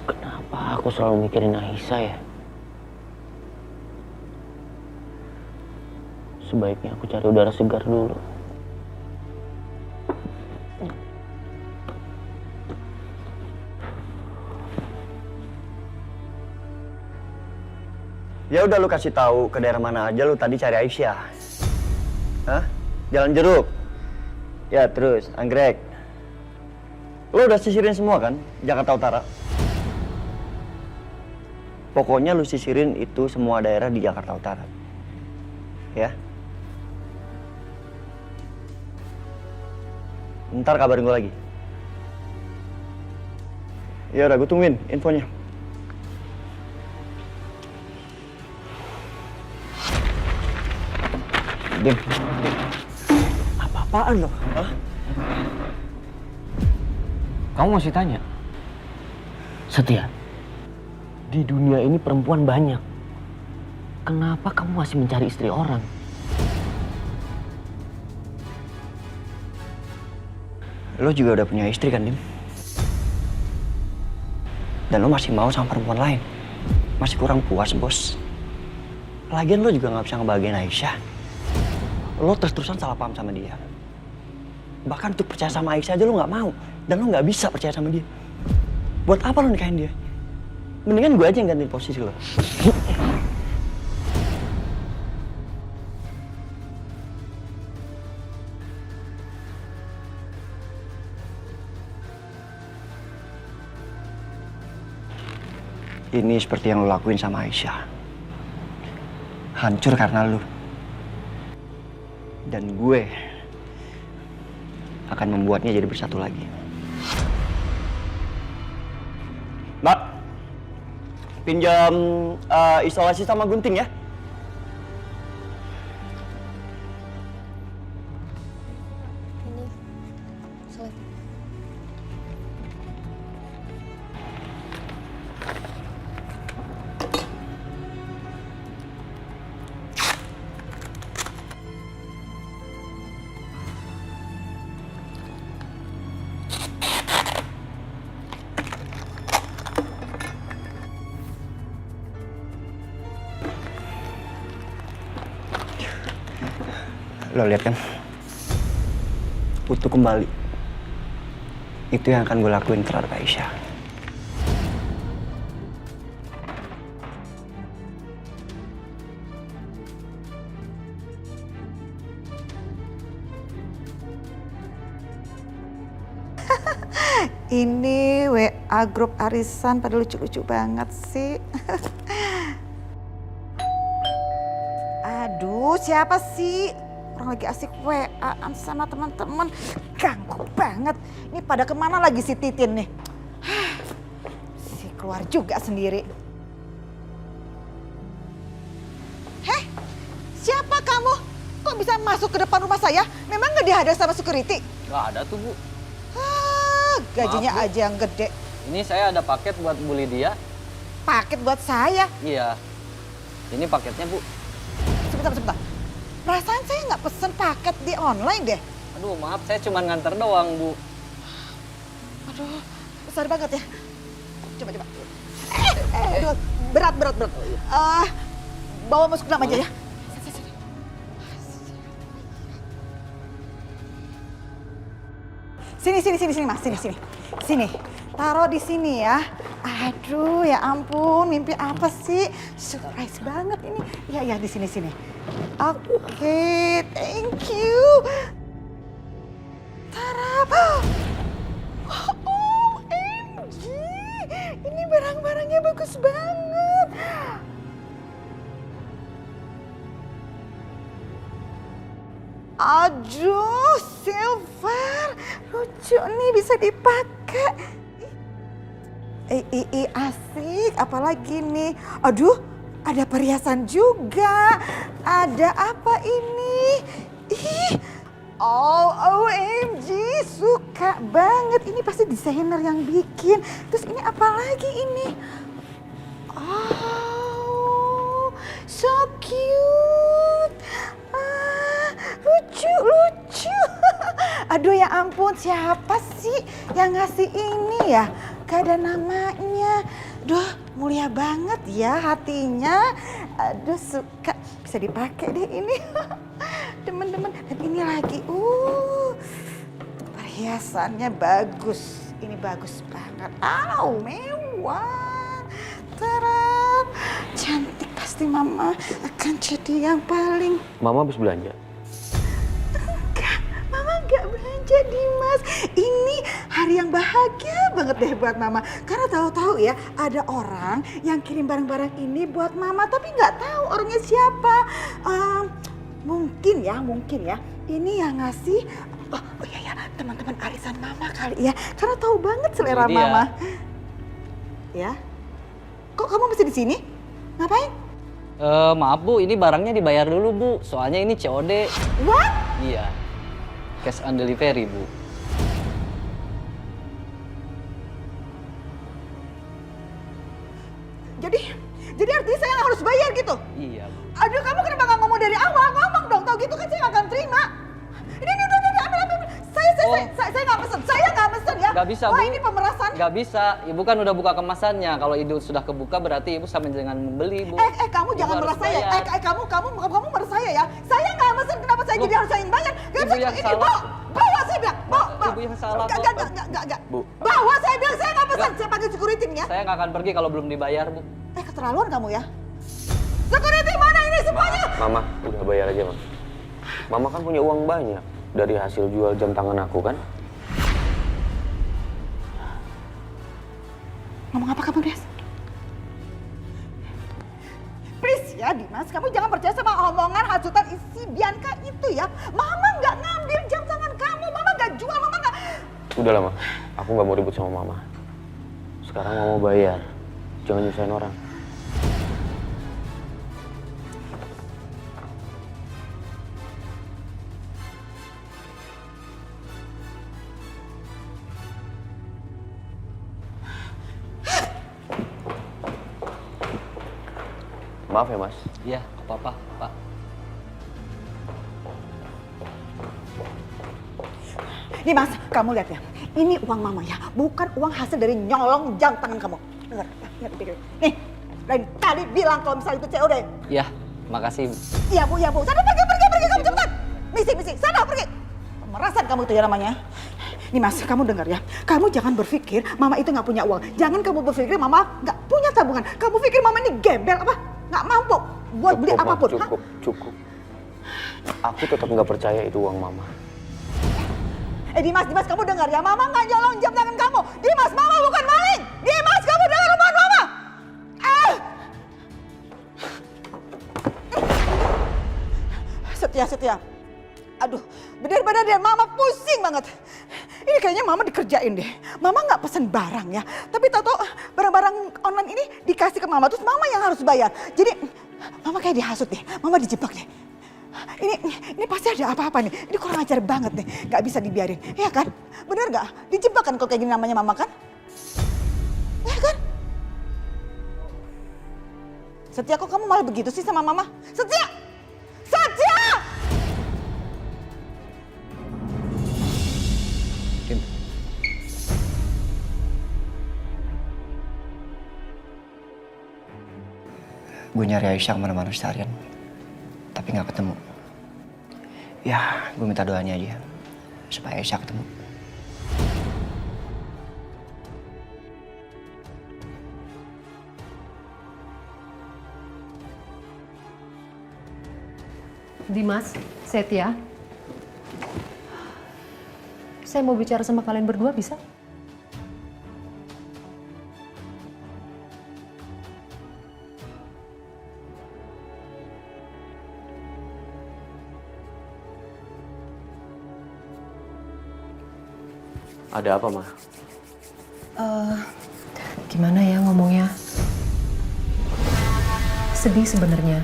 kenapa aku selalu mikirin Aisyah ya? Sebaiknya aku cari udara segar dulu. Ya udah lu kasih tahu ke daerah mana aja lu tadi cari Aisyah. Hah? Jalan Jeruk. Ya terus Anggrek. Lu udah sisirin semua kan Jakarta Utara? Pokoknya lu sisirin itu semua daerah di Jakarta Utara. Ya. Ntar kabarin gue lagi. Ya udah gue tungguin infonya. Dim, apa-apaan lo? Hah? Kamu masih tanya? Setia, di dunia ini perempuan banyak. Kenapa kamu masih mencari istri orang? Lo juga udah punya istri kan, Dim? Dan lo masih mau sama perempuan lain? Masih kurang puas, Bos. Lagian lo juga nggak bisa ngebahagiain Aisyah. Lo terus-terusan salah paham sama dia. Bahkan untuk percaya sama Aisyah aja lo nggak mau. Dan lo nggak bisa percaya sama dia. Buat apa lo nikahin dia? Mendingan gue aja yang gantiin posisi lo. Ini seperti yang lo lakuin sama Aisyah. Hancur karena lo. Dan gue akan membuatnya jadi bersatu lagi. Mbak, pinjam isolasi sama gunting ya. Ini, soalnya. Lo lihat kan? Utuh kembali. Itu yang akan gue lakuin terhadap Aisyah. Ini WA grup arisan pada lucu-lucu banget sih. Aduh, siapa sih? Orang lagi asik WA-an sama teman-teman. Ganggu banget. Ini pada kemana lagi si Titin nih? Si keluar juga sendiri. Heh, siapa kamu? Kok bisa masuk ke depan rumah saya? Memang nggak dihadang sama security? Nggak ada tuh, Bu. Gajinya Maaf, Bu. aja yang gede. Ini saya ada paket buat Bu Lydia. Paket buat saya? Iya. Ini paketnya, Bu. Sebentar. Perasaan saya nggak pesen paket di online deh. Aduh, maaf, saya cuma nganter doang, Bu. Aduh, besar banget ya. Coba. Aduh, berat. Bawa masuk dalam aja ya. Sini, Mas. Sini. Taruh di sini ya. Aduh, ya ampun, mimpi apa sih? Surprise banget ini. Ya, di sini. Oke, thank you. Tarap. OMG, ini barang-barangnya bagus banget. Aduh, silver. Lucu nih, bisa dipakai. Asik, apalagi nih. Aduh, ada perhiasan juga. Ada apa ini? OMG, suka banget. Ini pasti desainer yang bikin. Terus ini apa lagi ini? Oh, so cute. Lucu. Aduh, ya ampun, siapa sih yang ngasih ini ya? Gak ada namanya. Duh, mulia banget ya hatinya. Aduh, suka. Bisa dipakai deh ini. Demen-demen. Dan ini lagi. Perhiasannya bagus. Ini bagus banget. Mewah. Terap. Cantik, pasti mama akan jadi yang paling. Mama habis belanja? Mama nggak belanja, Dimas. Ini hari yang bahagia banget deh buat mama. Karena tahu-tahu ya, ada orang yang kirim barang-barang ini buat mama, tapi nggak tahu orangnya siapa. Mungkin ya, ini yang ngasih. Oh iya, teman-teman arisan mama kali ya. Karena tahu banget selera Ini dia. mama. Ya? Kok kamu masih di sini? Ngapain? Maaf, Bu, ini barangnya dibayar dulu, Bu. Soalnya ini COD. What? Iya. Cash on delivery, Bu. Jadi artinya saya nggak harus bayar gitu? Iya, Bu. Aduh, kamu kenapa nggak ngomong dari awal? Ngomong dong, tau gitu kan saya nggak akan terima. Ini, ambil. Saya Saya nggak pesen. Saya nggak pesen ya. Nggak bisa, Wah, Bu. ini pemerasan. Nggak bisa. Ibu kan udah buka kemasannya. Kalau itu sudah kebuka berarti ibu sama dengan membeli, Bu. Kamu Ibu jangan harus merasa ya. bayar. Kamu merasa ya. Saya nggak pesen, kenapa saya Bu, jadi harus saya yang bayar? Nggak Ibu bisa, yang ini, salah. bawa saya bilang. Bawa. Ibu yang salah kok. Enggak. Bu. Bawa saya bilang, saya nggak pesen. Nggak. Saya panggil security nih ya. Saya nggak akan pergi kalau belum dibayar, Bu. Keterlaluan kamu ya. Security mana ini semuanya? Mama, udah bayar aja, Mama. Mama kan punya uang banyak dari hasil jual jam tangan aku kan? Ngomong apa kamu, Des? Please ya, Dimas, kamu jangan percaya sama omongan hasutan isi Bianca itu ya. Mama nggak ngambil jam tangan kamu, Mama nggak jual, Mama nggak... Udah lah, Ma. Aku nggak mau ribut sama Mama. Sekarang Mama bayar. Jangan nyusahin orang. Maaf ya, Mas. Iya, apa-apa, Pak. Nih Mas, kamu lihat ya. Ini uang Mama ya, bukan uang hasil dari nyolong jam tangan kamu. Dengar, lihat pikir. Nih, lain kali bilang kalau misalnya itu COD. Iya, makasih. Iya Bu. Sana pergi kamu cepat. Misi, sana pergi. Pemerasan kamu itu ya namanya. Nih Mas, kamu dengar ya. Kamu jangan berpikir Mama itu nggak punya uang. Jangan kamu berpikir Mama nggak punya tabungan. Kamu pikir Mama ini gembel apa? Nggak mampu buat beli Ma, apapun. cukup. Aku tetap nggak percaya itu uang Mama. Dimas, kamu dengar ya. Mama nggak nyolong jam tangan kamu. Dimas, Mama bukan maling. Dimas, kamu dengar omongan Mama. Setia. Aduh, benar-benar deh Mama pusing banget. Ini kayaknya Mama dikerjain deh. Mama nggak pesen barang ya. Tapi tahu barang-barang online ini dikasih ke Mama. Terus Mama yang harus bayar. Jadi Mama kayak dihasut deh. Mama dijebak deh. Ini pasti ada apa-apa nih. Ini kurang ajar banget nih. Nggak bisa dibiarin. Ya kan? Bener nggak? Dijebak kan kalau kayak gini namanya Mama kan? Ya kan? Setia, kok kamu malah begitu sih sama Mama? Setia! Gue nyari Aisyah kemana-mana seharian, tapi nggak ketemu. Ya, gue minta doanya aja supaya Aisyah ketemu. Dimas, Setia. Saya mau bicara sama kalian berdua, bisa? Ada apa, Ma? Gimana ya ngomongnya? Sedih sebenarnya.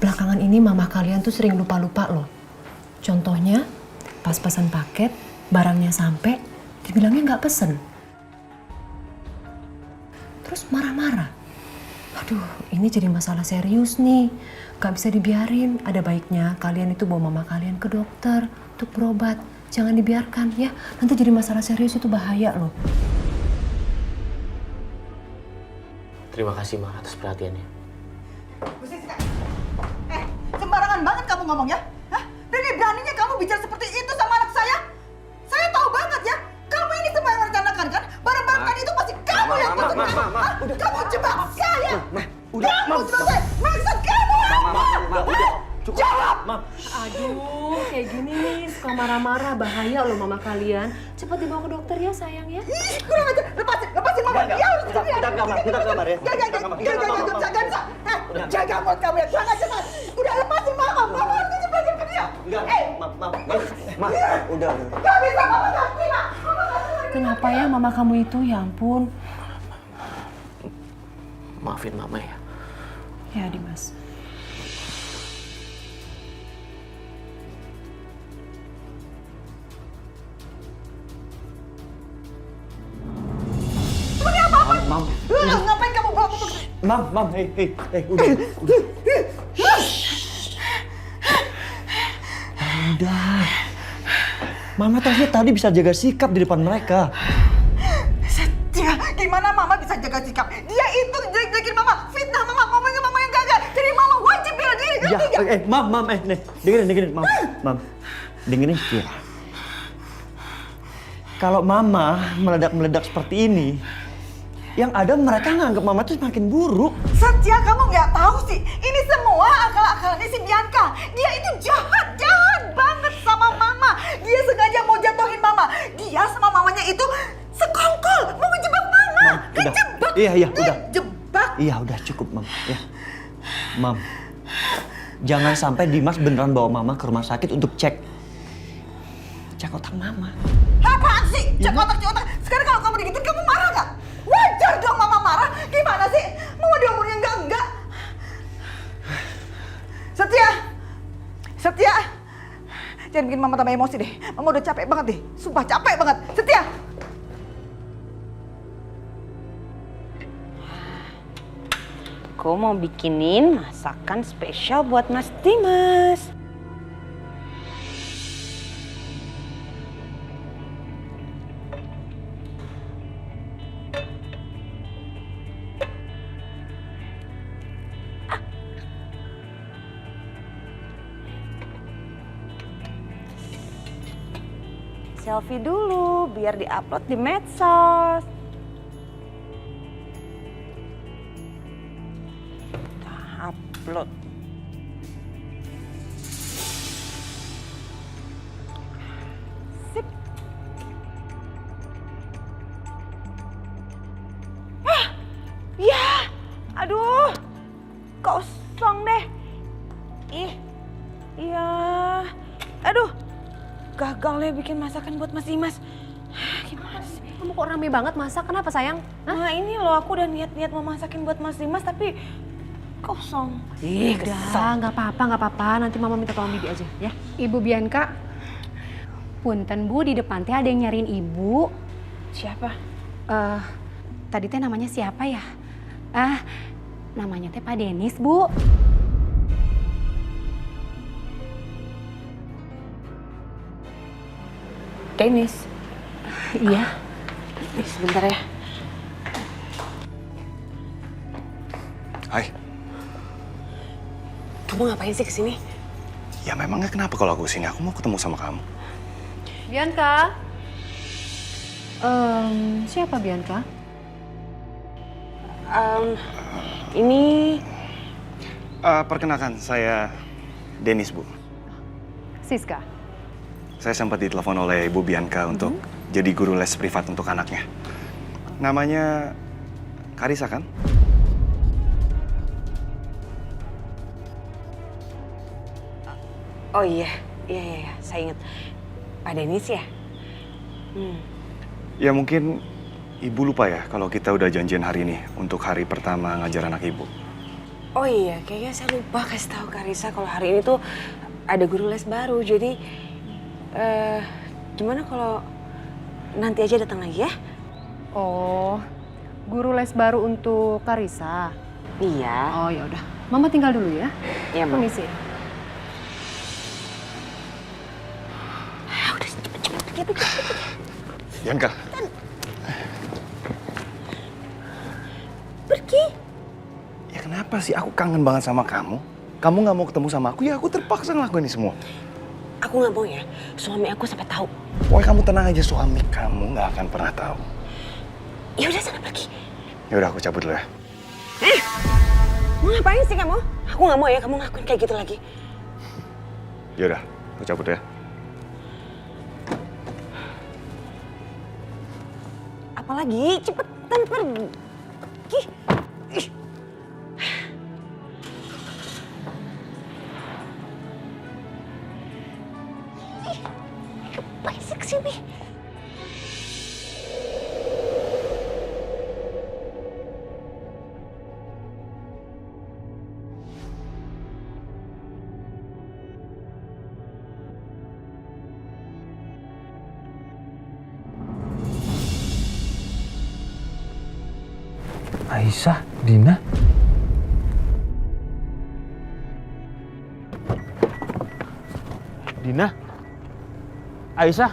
Belakangan ini mama kalian tuh sering lupa-lupa loh. Contohnya, pas pesan paket, barangnya sampai, dibilangnya nggak pesen. Terus marah-marah. Aduh, ini jadi masalah serius nih. Gak bisa dibiarin. Ada baiknya kalian itu bawa mama kalian ke dokter untuk berobat. Jangan dibiarkan ya. Nanti jadi masalah serius, itu bahaya loh. Terima kasih, Ma, atas perhatiannya. Sembarangan banget kamu ngomong ya. Hah? Berani-beraninya kamu bicara seperti itu sama anak saya? Saya tahu banget ya. Kamu ini semua yang merencanakan kan? Barang-barang tadi itu pasti kamu yang pesan. Udah, kamu jebak saya. Kamu jebak saya. Maksud kamu apa? Udah. Cukup. Jawab. Aduh, kayak gini nih, suka marah-marah, bahaya loh mama kalian. Cepat dibawa ke dokter ya sayang ya. Ih, kurang aja. Lepasin mama. Dia harus sendiri. Kita ke kamar ya. Jangan. Jaga mulut kamu ya. Jangan cepat. Udah lepasin mama. Mama harus jelasin ke dia. Enggak, Ma, udah. Gak bisa, mama gak terima. Kenapa ya mama kamu itu? Ya ampun. Maafin Mama ya. Ya Dimas. Mam. Ngapain kamu bawa aku? Mam, hei, udah. Udah. Mama tuh harusnya tadi bisa jaga sikap di depan mereka. Setia, gimana Mama bisa jaga sikap? Dia itu jelek-jelekin Mama, fitnah Mama, ngomongin Mama yang gagal. Jadi Mama wajib bela diri, ngerti gak? Mam, nih, dengerin, Mam. Dengerin Setia. Kalau Mama meledak-meledak seperti ini, yang ada mereka nganggap Mama tuh semakin buruk. Setia, kamu nggak tahu sih, ini semua akal-akalannya si Bianca. Dia itu jahat banget sama Mama. Dia sengaja mau jatuhin Mama. Dia sama mamanya itu sekongkol, mau ngejebak Mama. Ngejebak. Iya, udah. Ngejebak. Iya, udah cukup, Mam. Ya. Mam, jangan sampai Dimas beneran bawa Mama ke rumah sakit untuk cek otak Mama. Apaan sih? Cek otak. Sekarang kalau kamu digituin, kamu marah nggak? Wajar dong Mama marah. Gimana sih? Mama diomongin enggak. Setia. Jangan bikin Mama tambah emosi deh. Mama udah capek banget deh. Sumpah capek banget. Setia. Aku mau bikinin masakan spesial buat Mas Dimas. Selfie dulu biar diupload di medsos. Nah, upload. Sip. Ya. Aduh. Kosong deh. Iya. Aduh. Gagal ya bikin masakan buat Mas Dimas. Gimana sih? Kamu kok rame banget masak? Kenapa sayang? Nah ini loh aku udah niat mau masakin buat Mas Dimas tapi kosong. Udah, nggak apa-apa. Nanti Mama minta tolong Bibi aja, ya. Ibu Bianca, punten Bu, di depan teh ada yang nyariin Ibu. Siapa? Tadi teh namanya siapa ya? Namanya teh Pak Denis, Bu. Denis. Iya. Sebentar ya. Hai. Kamu ngapain sih kesini? Ya memangnya kenapa kalau aku kesini? Aku mau ketemu sama kamu. Bianca. Siapa Bianca? Ini Perkenalkan, saya Denis, Bu. Siska. Saya sempat ditelepon oleh Ibu Bianca untuk jadi guru les privat untuk anaknya. Namanya Karisa, kan? Oh iya, saya ingat. Pak Denis ya? Ya mungkin Ibu lupa ya kalau kita udah janjian hari ini untuk hari pertama ngajar anak Ibu. Oh iya, kayaknya saya lupa kasih tahu Karisa kalau hari ini tuh ada guru les baru. Jadi gimana kalau nanti aja datang lagi ya? Oh, guru les baru untuk Karisa. Iya. Oh ya udah, Mama tinggal dulu ya. Iya, Mama. Permisi. Udah cepet. Bianca. Pergi. Ya kenapa sih? Aku kangen banget sama kamu. Kamu nggak mau ketemu sama aku, ya aku terpaksa ngelakuin ini semua. Aku nggak mau ya, suami aku sampai tahu. Pokoknya kamu tenang aja, suami kamu nggak akan pernah tahu. Ya udah sana pergi. Ya udah, aku cabut dulu ya. Mau ngapain sih kamu? Aku nggak mau ya kamu ngelakuin kayak gitu lagi. Ya udah, aku cabut ya. Apalagi cepetan pergi. Ngapain sih kesini? Aisyah, Dina. Dina. Aisyah?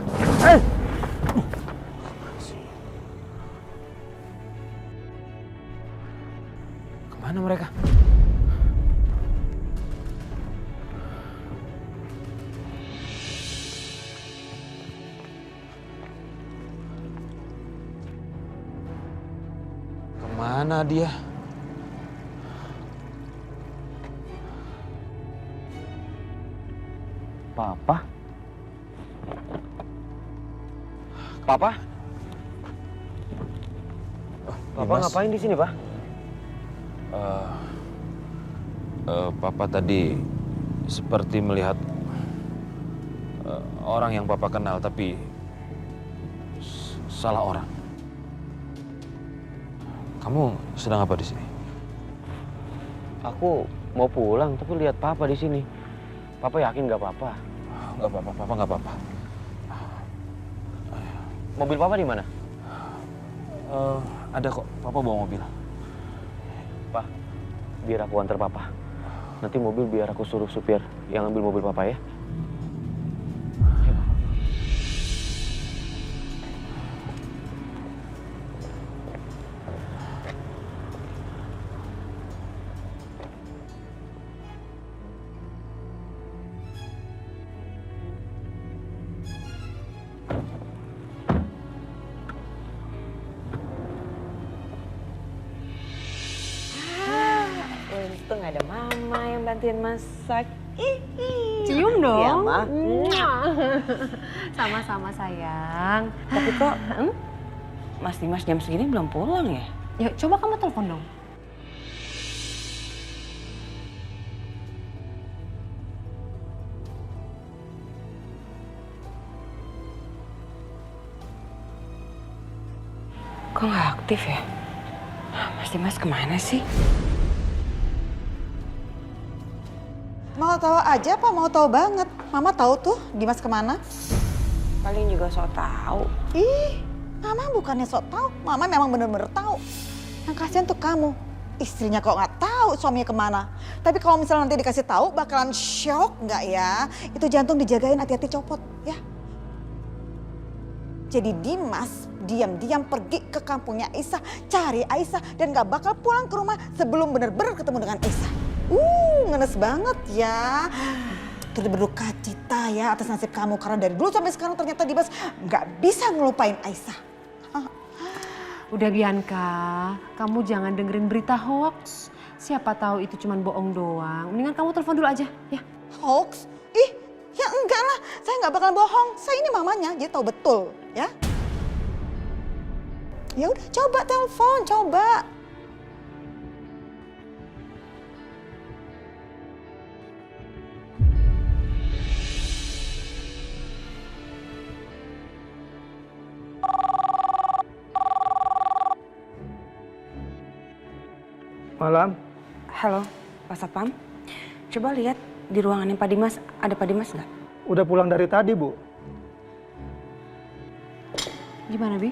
Kemana mereka? Kemana dia? Papa? Papa? Papa Dimas. ngapain di sini, Pak? Papa tadi seperti melihat orang yang Papa kenal, tapi salah orang. Kamu sedang apa di sini? Aku mau pulang, tapi lihat Papa di sini. Papa yakin nggak apa-apa? Nggak apa-apa, Papa nggak apa-apa. Mobil Papa di mana? Ada kok, Papa bawa mobil. Pak, biar aku antar Papa. Nanti mobil biar aku suruh supir yang ambil mobil Papa ya. Untung ada mama yang bantuin masak. Cium dong. Iya, Ma. Sama-sama sayang. Tapi kok Mas Dimas jam segini belum pulang ya? Yuk coba kamu telepon dong. Kok nggak aktif ya? Mas Dimas kemana sih? Mau tahu aja apa mau tahu banget? Mama tahu tuh Dimas kemana. Paling juga sok tahu. Ih, Mama bukannya sok tahu. Mama memang bener-bener tahu. Yang kasihan tuh kamu. Istrinya kok nggak tahu suaminya kemana. Tapi kalau misalnya nanti dikasih tahu bakalan shock nggak ya? Itu jantung dijagain, hati-hati copot ya. Jadi Dimas diam-diam pergi ke kampungnya Aisyah, cari Aisyah dan gak bakal pulang ke rumah sebelum benar-benar ketemu dengan Aisyah. Ngenes banget ya. Turut berduka cita ya atas nasib kamu karena dari dulu sampai sekarang ternyata Dimas gak bisa ngelupain Aisyah. Udah Bianca, kamu jangan dengerin berita hoax. Siapa tahu itu cuma bohong doang. Mendingan kamu telepon dulu aja ya. Hoax? Ih, ya enggak lah. Saya gak bakal bohong. Saya ini mamanya, jadi tahu betul ya. Ya udah coba telepon, coba. Malam. Halo, Pak Satpam. Coba lihat di ruangannya Pak Dimas, ada Pak Dimas nggak? Udah pulang dari tadi, Bu. Gimana Bi?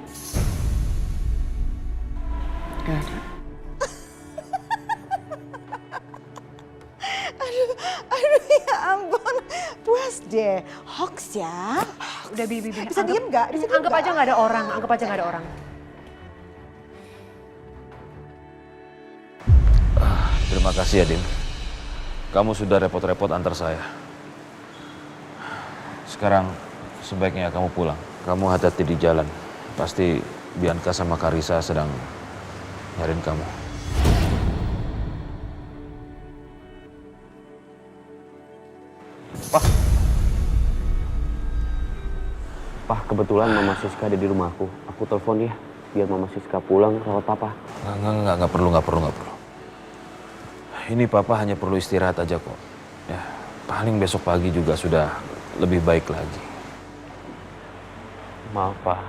Gak ada. Aduh ya ampun. Puas deh. Hoax ya. Udah Bi. Bisa diem nggak? Bisa diem Anggap nggak? aja nggak ada orang. Anggap aja nggak ada orang. Terima kasih ya, Dim. Kamu sudah repot-repot antar saya. Sekarang sebaiknya kamu pulang. Kamu hati-hati di jalan. Pasti Bianca sama Karissa sedang nyariin kamu. Pak, kebetulan Mama Siska ada di rumahku. Aku telepon ya, biar Mama Siska pulang rawat Papa. Nggak perlu. Ini Papa hanya perlu istirahat aja kok. Ya, paling besok pagi juga sudah lebih baik lagi. Maaf Pak,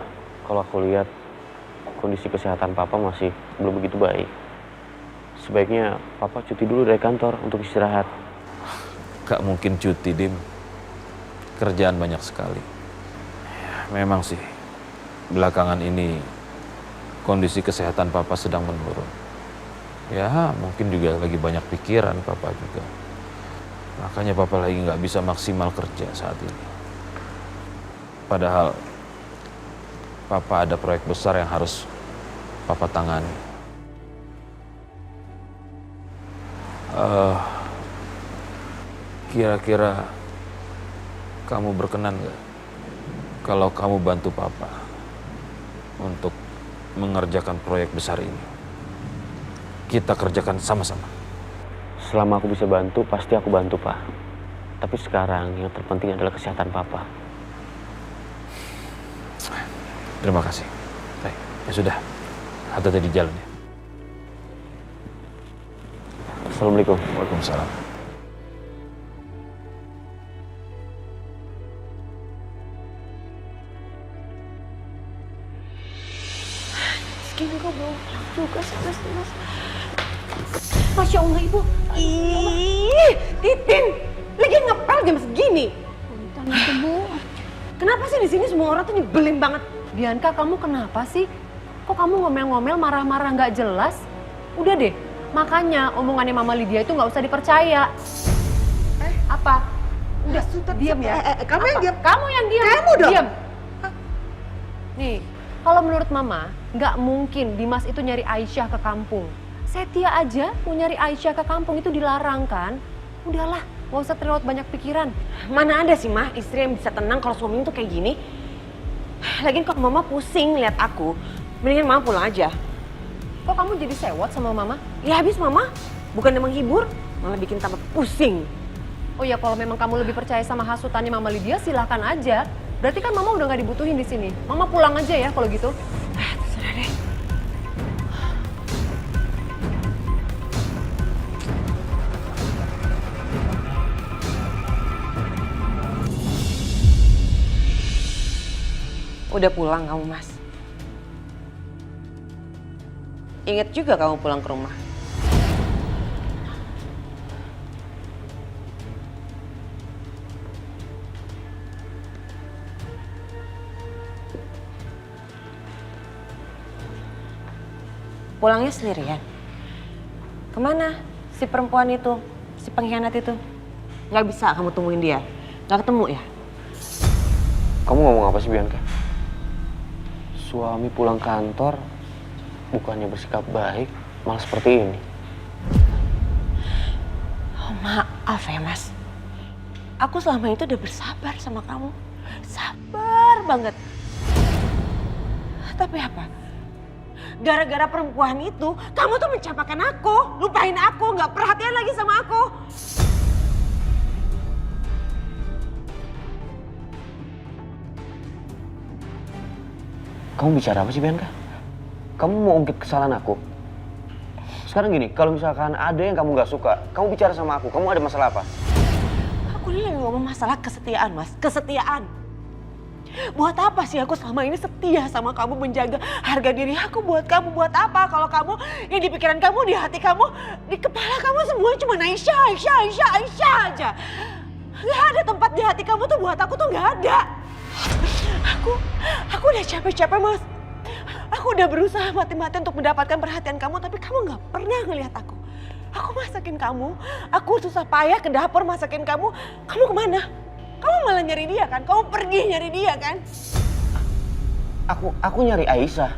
kalau aku lihat kondisi kesehatan Papa masih belum begitu baik. Sebaiknya Papa cuti dulu dari kantor untuk istirahat. Gak mungkin cuti, Dim. Kerjaan banyak sekali. Ya, memang sih, belakangan ini kondisi kesehatan Papa sedang menurun. Ya, mungkin juga lagi banyak pikiran Papa juga. Makanya Papa lagi nggak bisa maksimal kerja saat ini. Padahal Papa ada proyek besar yang harus Papa tangani. Kira-kira kamu berkenan gak kalau kamu bantu Papa untuk mengerjakan proyek besar ini? Kita kerjakan sama-sama. Selama aku bisa bantu, pasti aku bantu, Pak. Tapi sekarang yang terpenting adalah kesehatan Papa. Terima kasih. Baik, ya sudah. Hati-hati di jalan ya. Assalamualaikum. Waalaikumsalam. Segini kok belum juga sih mas. Masya Allah ibu. Ih, Titin, lagi ngepel jam segini. Punten itu bu. Kenapa sih di sini semua orang tuh nyebelin banget? Bianca, kamu kenapa sih? Kok kamu ngomel-ngomel, marah-marah nggak jelas? Udah deh, makanya omongannya Mama Lydia itu nggak usah dipercaya. Apa? Udah, diam ya. Kamu yang diam. Kamu yang diam. Kamu dong. Diam. Nih, kalau menurut Mama, nggak mungkin Dimas itu nyari Aisyah ke kampung. Setia aja mau nyari Aisyah ke kampung itu dilarang kan? Udahlah, nggak usah terlalu banyak pikiran. Mana ada sih Mah istri yang bisa tenang kalau suaminya tuh kayak gini. Lagian kok Mama pusing lihat aku, mendingan Mama pulang aja. Kok kamu jadi sewot sama Mama? Ya habis Mama, bukannya menghibur, malah bikin tambah pusing. Oh ya, kalau memang kamu lebih percaya sama hasutannya Mama Lydia, silahkan aja. Berarti kan Mama udah nggak dibutuhin di sini. Mama pulang aja ya kalau gitu. Terserah deh. Udah pulang kamu, Mas? Ingat juga kamu pulang ke rumah. Pulangnya sendirian? Kemana si perempuan itu, si pengkhianat itu? Nggak bisa kamu temuin dia? Nggak ketemu ya? Kamu ngomong apa sih, Bianca? Suami pulang kantor, bukannya bersikap baik, malah seperti ini. Oh, maaf ya, Mas. Aku selama itu udah bersabar sama kamu. Sabar banget. Tapi apa? Gara-gara perempuan itu, kamu tuh mencapakan aku, lupain aku, nggak perhatian lagi sama aku. Kamu bicara apa sih, Bianca? Kamu mau ungkit kesalahan aku? Sekarang gini, kalau misalkan ada yang kamu gak suka, kamu bicara sama aku, kamu ada masalah apa? Aku ini lagi ngomong masalah kesetiaan, Mas. Kesetiaan. Buat apa sih aku selama ini setia sama kamu, menjaga harga diri aku buat kamu? Buat apa kalau kamu, yang di pikiran kamu, di hati kamu, di kepala kamu semuanya cuma Aisyah aja. Gak ada tempat di hati kamu tuh buat aku tuh gak ada. Aku udah capek-capek, Mas. Aku udah berusaha mati-matian untuk mendapatkan perhatian kamu, tapi kamu gak pernah ngelihat aku. Aku masakin kamu, aku susah payah ke dapur masakin kamu. Kamu kemana? Kamu malah nyari dia kan? Kamu pergi nyari dia kan? Aku nyari Aisyah.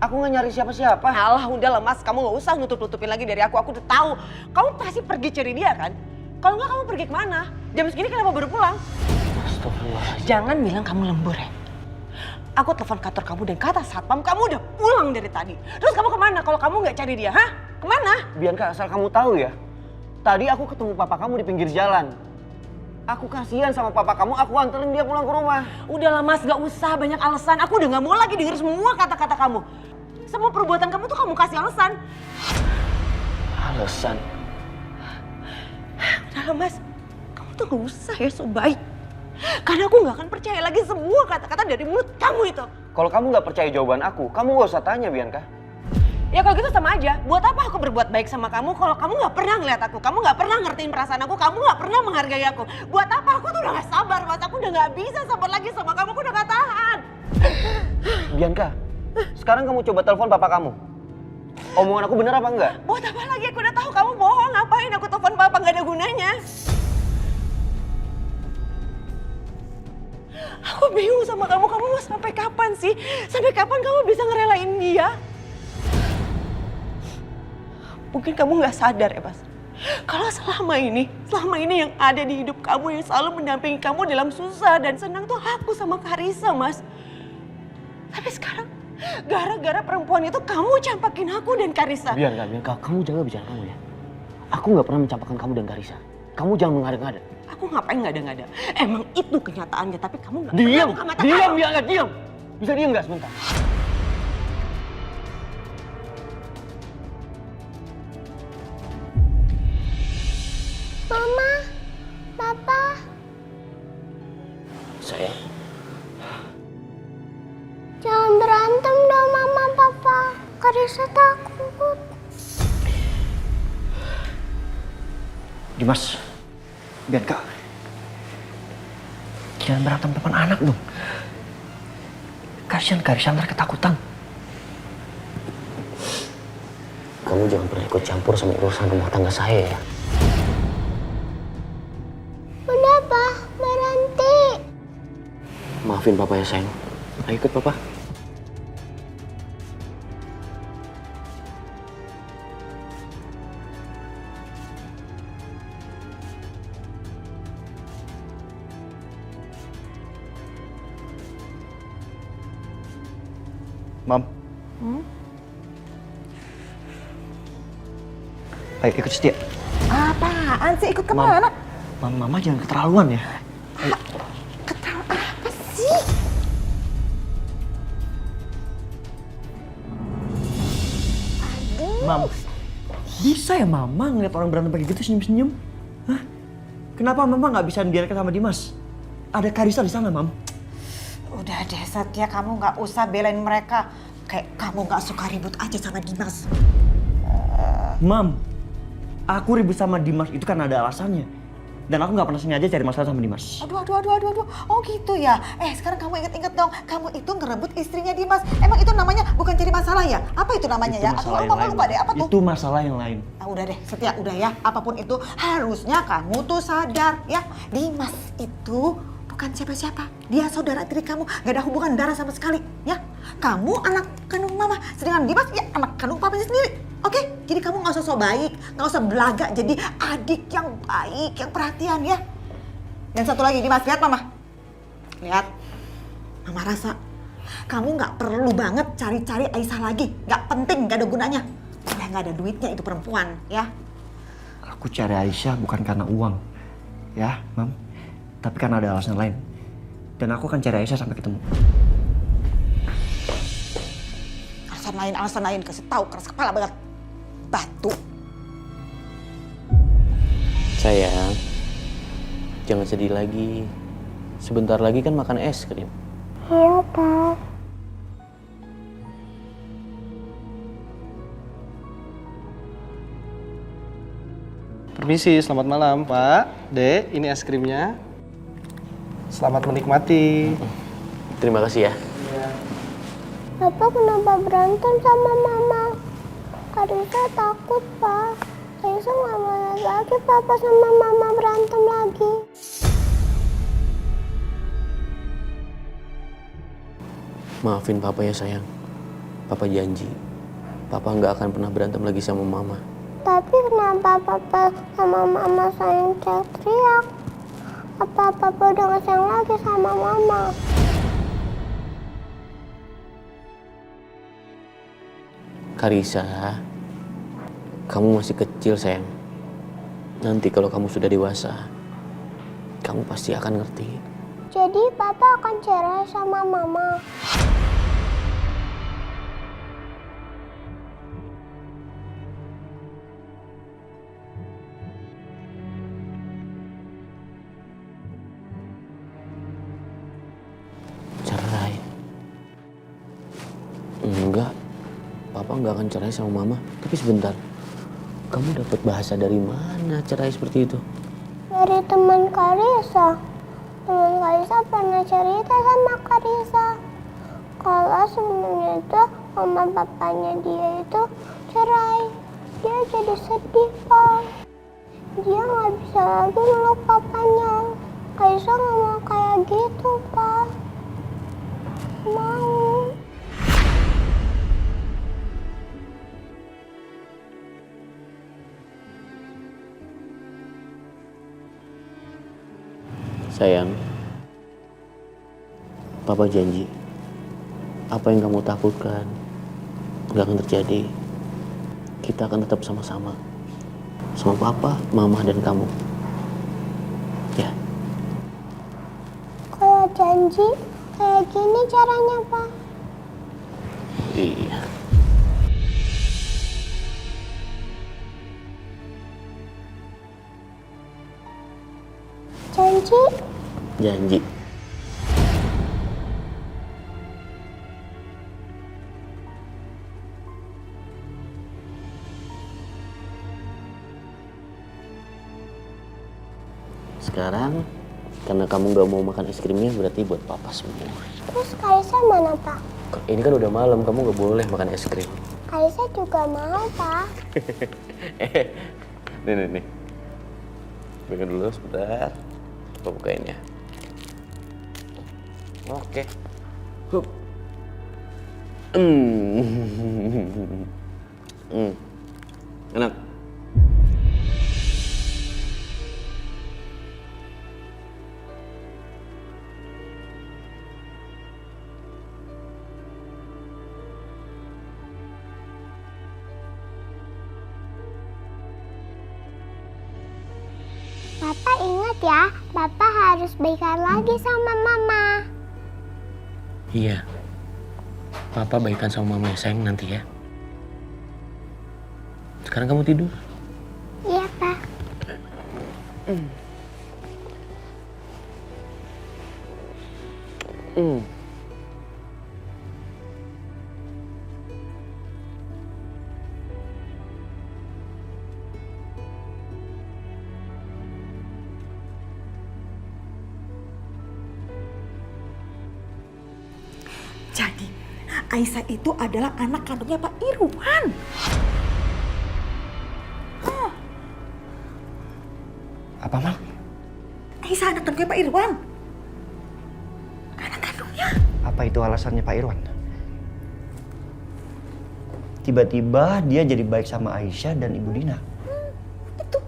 Aku gak nyari siapa-siapa. Alah, udah lah, Mas. Kamu gak usah nutup-nutupin lagi dari aku. Aku udah tahu. Kamu pasti pergi cari dia kan? Kalau nggak kamu pergi kemana? Jam segini kenapa baru pulang? Astagfirullahaladzim. Jangan bilang kamu lembur ya. Aku telepon kantor kamu dan kata satpam kamu udah pulang dari tadi. Terus kamu kemana kalau kamu nggak cari dia? Hah? Kemana? Bianca, asal kamu tahu ya. Tadi aku ketemu papa kamu di pinggir jalan. Aku kasihan sama papa kamu, aku anterin dia pulang ke rumah. Udahlah Mas, gak usah banyak alasan. Aku udah gak mau lagi denger semua kata-kata kamu. Semua perbuatan kamu tuh kamu kasih alasan. Alasan? Udahlah Mas, kamu tuh gak usah ya so baik. Karena aku gak akan percaya lagi semua kata-kata dari mulut kamu itu. Kalau kamu gak percaya jawaban aku, kamu gak usah tanya Bianca. Ya kalau gitu sama aja, buat apa aku berbuat baik sama kamu kalau kamu gak pernah ngeliat aku, kamu gak pernah ngertiin perasaan aku, kamu gak pernah menghargai aku. Buat apa? Aku tuh udah gak sabar Mas, aku udah gak bisa sabar lagi sama kamu, aku udah gak tahan. Bianca, sekarang kamu coba telepon papa kamu. Omongan aku bener apa enggak? Buat apa lagi? Aku udah tahu kamu bohong, ngapain aku telepon papa, gak ada gunanya. Aku Aku bingung sama kamu mau sampai kapan sih? Sampai kapan kamu bisa ngerelain dia? Mungkin kamu nggak sadar ya, Mas. Kalau selama ini yang ada di hidup kamu, yang selalu mendampingi kamu dalam susah dan senang tuh aku sama Karissa, Mas. Tapi sekarang, gara-gara perempuan itu kamu campakin aku dan Karissa. Bianca, kamu jaga bicara kamu ya. Aku nggak pernah mencampakkan kamu dan Karissa. Kamu jangan mengada-ngada. Aku ngapain ngada-ngada? Emang itu kenyataannya, tapi kamu nggak Diam, pernah mengatakan. diam Bianca, diam. Bisa diam nggak sebentar? Mama, Papa. Sayang. Jangan berantem dong Mama, Papa. Karissa takut. Dimas, Bianca, jangan berantem depan anak dong. Kasian Karissa ntar ketakutan. Kamu jangan pernah ikut campur sama urusan rumah tangga saya ya. Udah, Pak. Berhenti. Maafin papa ya sayang. Ayo ikut papa. Mam. Ayo ikut Setia. Apaan sih ikut kemana? Mama jangan keterlaluan ya. Ketawa apa sih? Mam, bisa ya Mama ngeliat orang berantem kayak gitu senyum-senyum? Hah? Kenapa Mama nggak bisa biarkan sama Dimas? Ada Karissa di sana, Mam. Udah deh Satya, kamu nggak usah belain mereka. Kayak kamu nggak suka ribut aja sama Dimas. Mam, aku ribut sama Dimas itu karena ada alasannya. Dan aku nggak pernah sengaja cari masalah sama Dimas. Aduh. Oh gitu ya. Sekarang kamu inget-inget dong. Kamu itu ngerebut istrinya Dimas. Emang itu namanya bukan cari masalah ya? Apa itu namanya ya? Atau lupa deh, apa tuh? Itu masalah yang lain. Udah deh, Setia, udah ya. Apapun itu, harusnya kamu tuh sadar ya. Dimas itu bukan siapa-siapa. Dia saudara tiri kamu. Gak ada hubungan darah sama sekali ya. Kamu anak kandung mama. Sedangkan Dimas ya anak kandung papanya sendiri. Oke, jadi kamu gak usah so baik, gak usah belaga jadi adik yang baik, yang perhatian ya. Dan satu lagi, Dimas, lihat Mama. Lihat, Mama rasa kamu gak perlu banget cari-cari Aisyah lagi. Gak penting, gak ada gunanya. Udah gak ada duitnya itu perempuan ya. Aku cari Aisyah bukan karena uang, ya, Mam. Tapi karena ada alasan lain. Dan aku akan cari Aisyah sampai ketemu. Alasan lain, kasih tahu keras kepala banget. Batu. Sayang, jangan sedih lagi. Sebentar lagi kan makan es krim. Iya, Pak. Permisi, selamat malam Pak, Dek, ini es krimnya. Selamat menikmati. Terima kasih ya. Papa kenapa berantem sama Mama? Karissa takut, Pak. Karissa nggak mau lihat lagi Papa sama Mama berantem lagi. Maafin papa ya sayang. Papa janji, papa nggak akan pernah berantem lagi sama mama. Tapi kenapa Papa sama Mama sayang teriak? Apa Papa udah nggak sayang lagi sama Mama? Karissa, kamu masih kecil sayang. Nanti kalau kamu sudah dewasa, kamu pasti akan ngerti. Jadi Papa akan cerai sama Mama. Cerai? Enggak. Papa nggak akan cerai sama mama. Tapi sebentar, kamu dapat bahasa dari mana cerai seperti itu? Dari teman Karissa. Teman Karissa pernah cerita sama Karissa kalau sebenarnya itu mama papanya dia itu cerai. Dia jadi sedih, Pak. Dia nggak bisa lagi meluk papanya. Karissa nggak mau kayak gitu, Pak. Mau. Sayang, Papa janji, apa yang kamu takutkan gak akan terjadi. Kita akan tetap sama-sama, sama Papa, Mama, dan kamu. Ya. Kalau janji kayak gini caranya, Pak. Iya. Janji. Janji. Sekarang, karena kamu gak mau makan es krimnya, berarti buat Papa semua. Terus Karisa mana, Pak? Ini kan udah malam, kamu gak boleh makan es krim. Karisa juga mau, Pak. Nih. Pegang dulu sebentar. Papa bukain ya. Oke. Hup. Enak. Papa ingat ya, Papa harus baikan lagi sama Mama. Iya. Papa baikan sama Mama ya, sayang, nanti ya. Sekarang kamu tidur. Iya, Pak. Jadi, Aisyah itu adalah anak kandungnya Pak Irwan. Apa, Mam? Aisyah anak kandungnya Pak Irwan. Anak kandungnya. Apa itu alasannya Pak Irwan? Tiba-tiba dia jadi baik sama Aisyah dan Ibu Dina. Itu.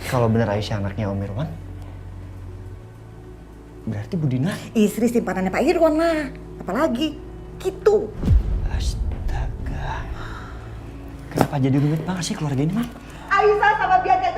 Kalau benar Aisyah anaknya Om Irwan, berarti Bu Dina Istri simpanannya Pak Irwan lah. Apalagi gitu. Astaga. Kenapa jadi rumit banget sih keluarga ini, Mam? Aisyah sama Bianca itu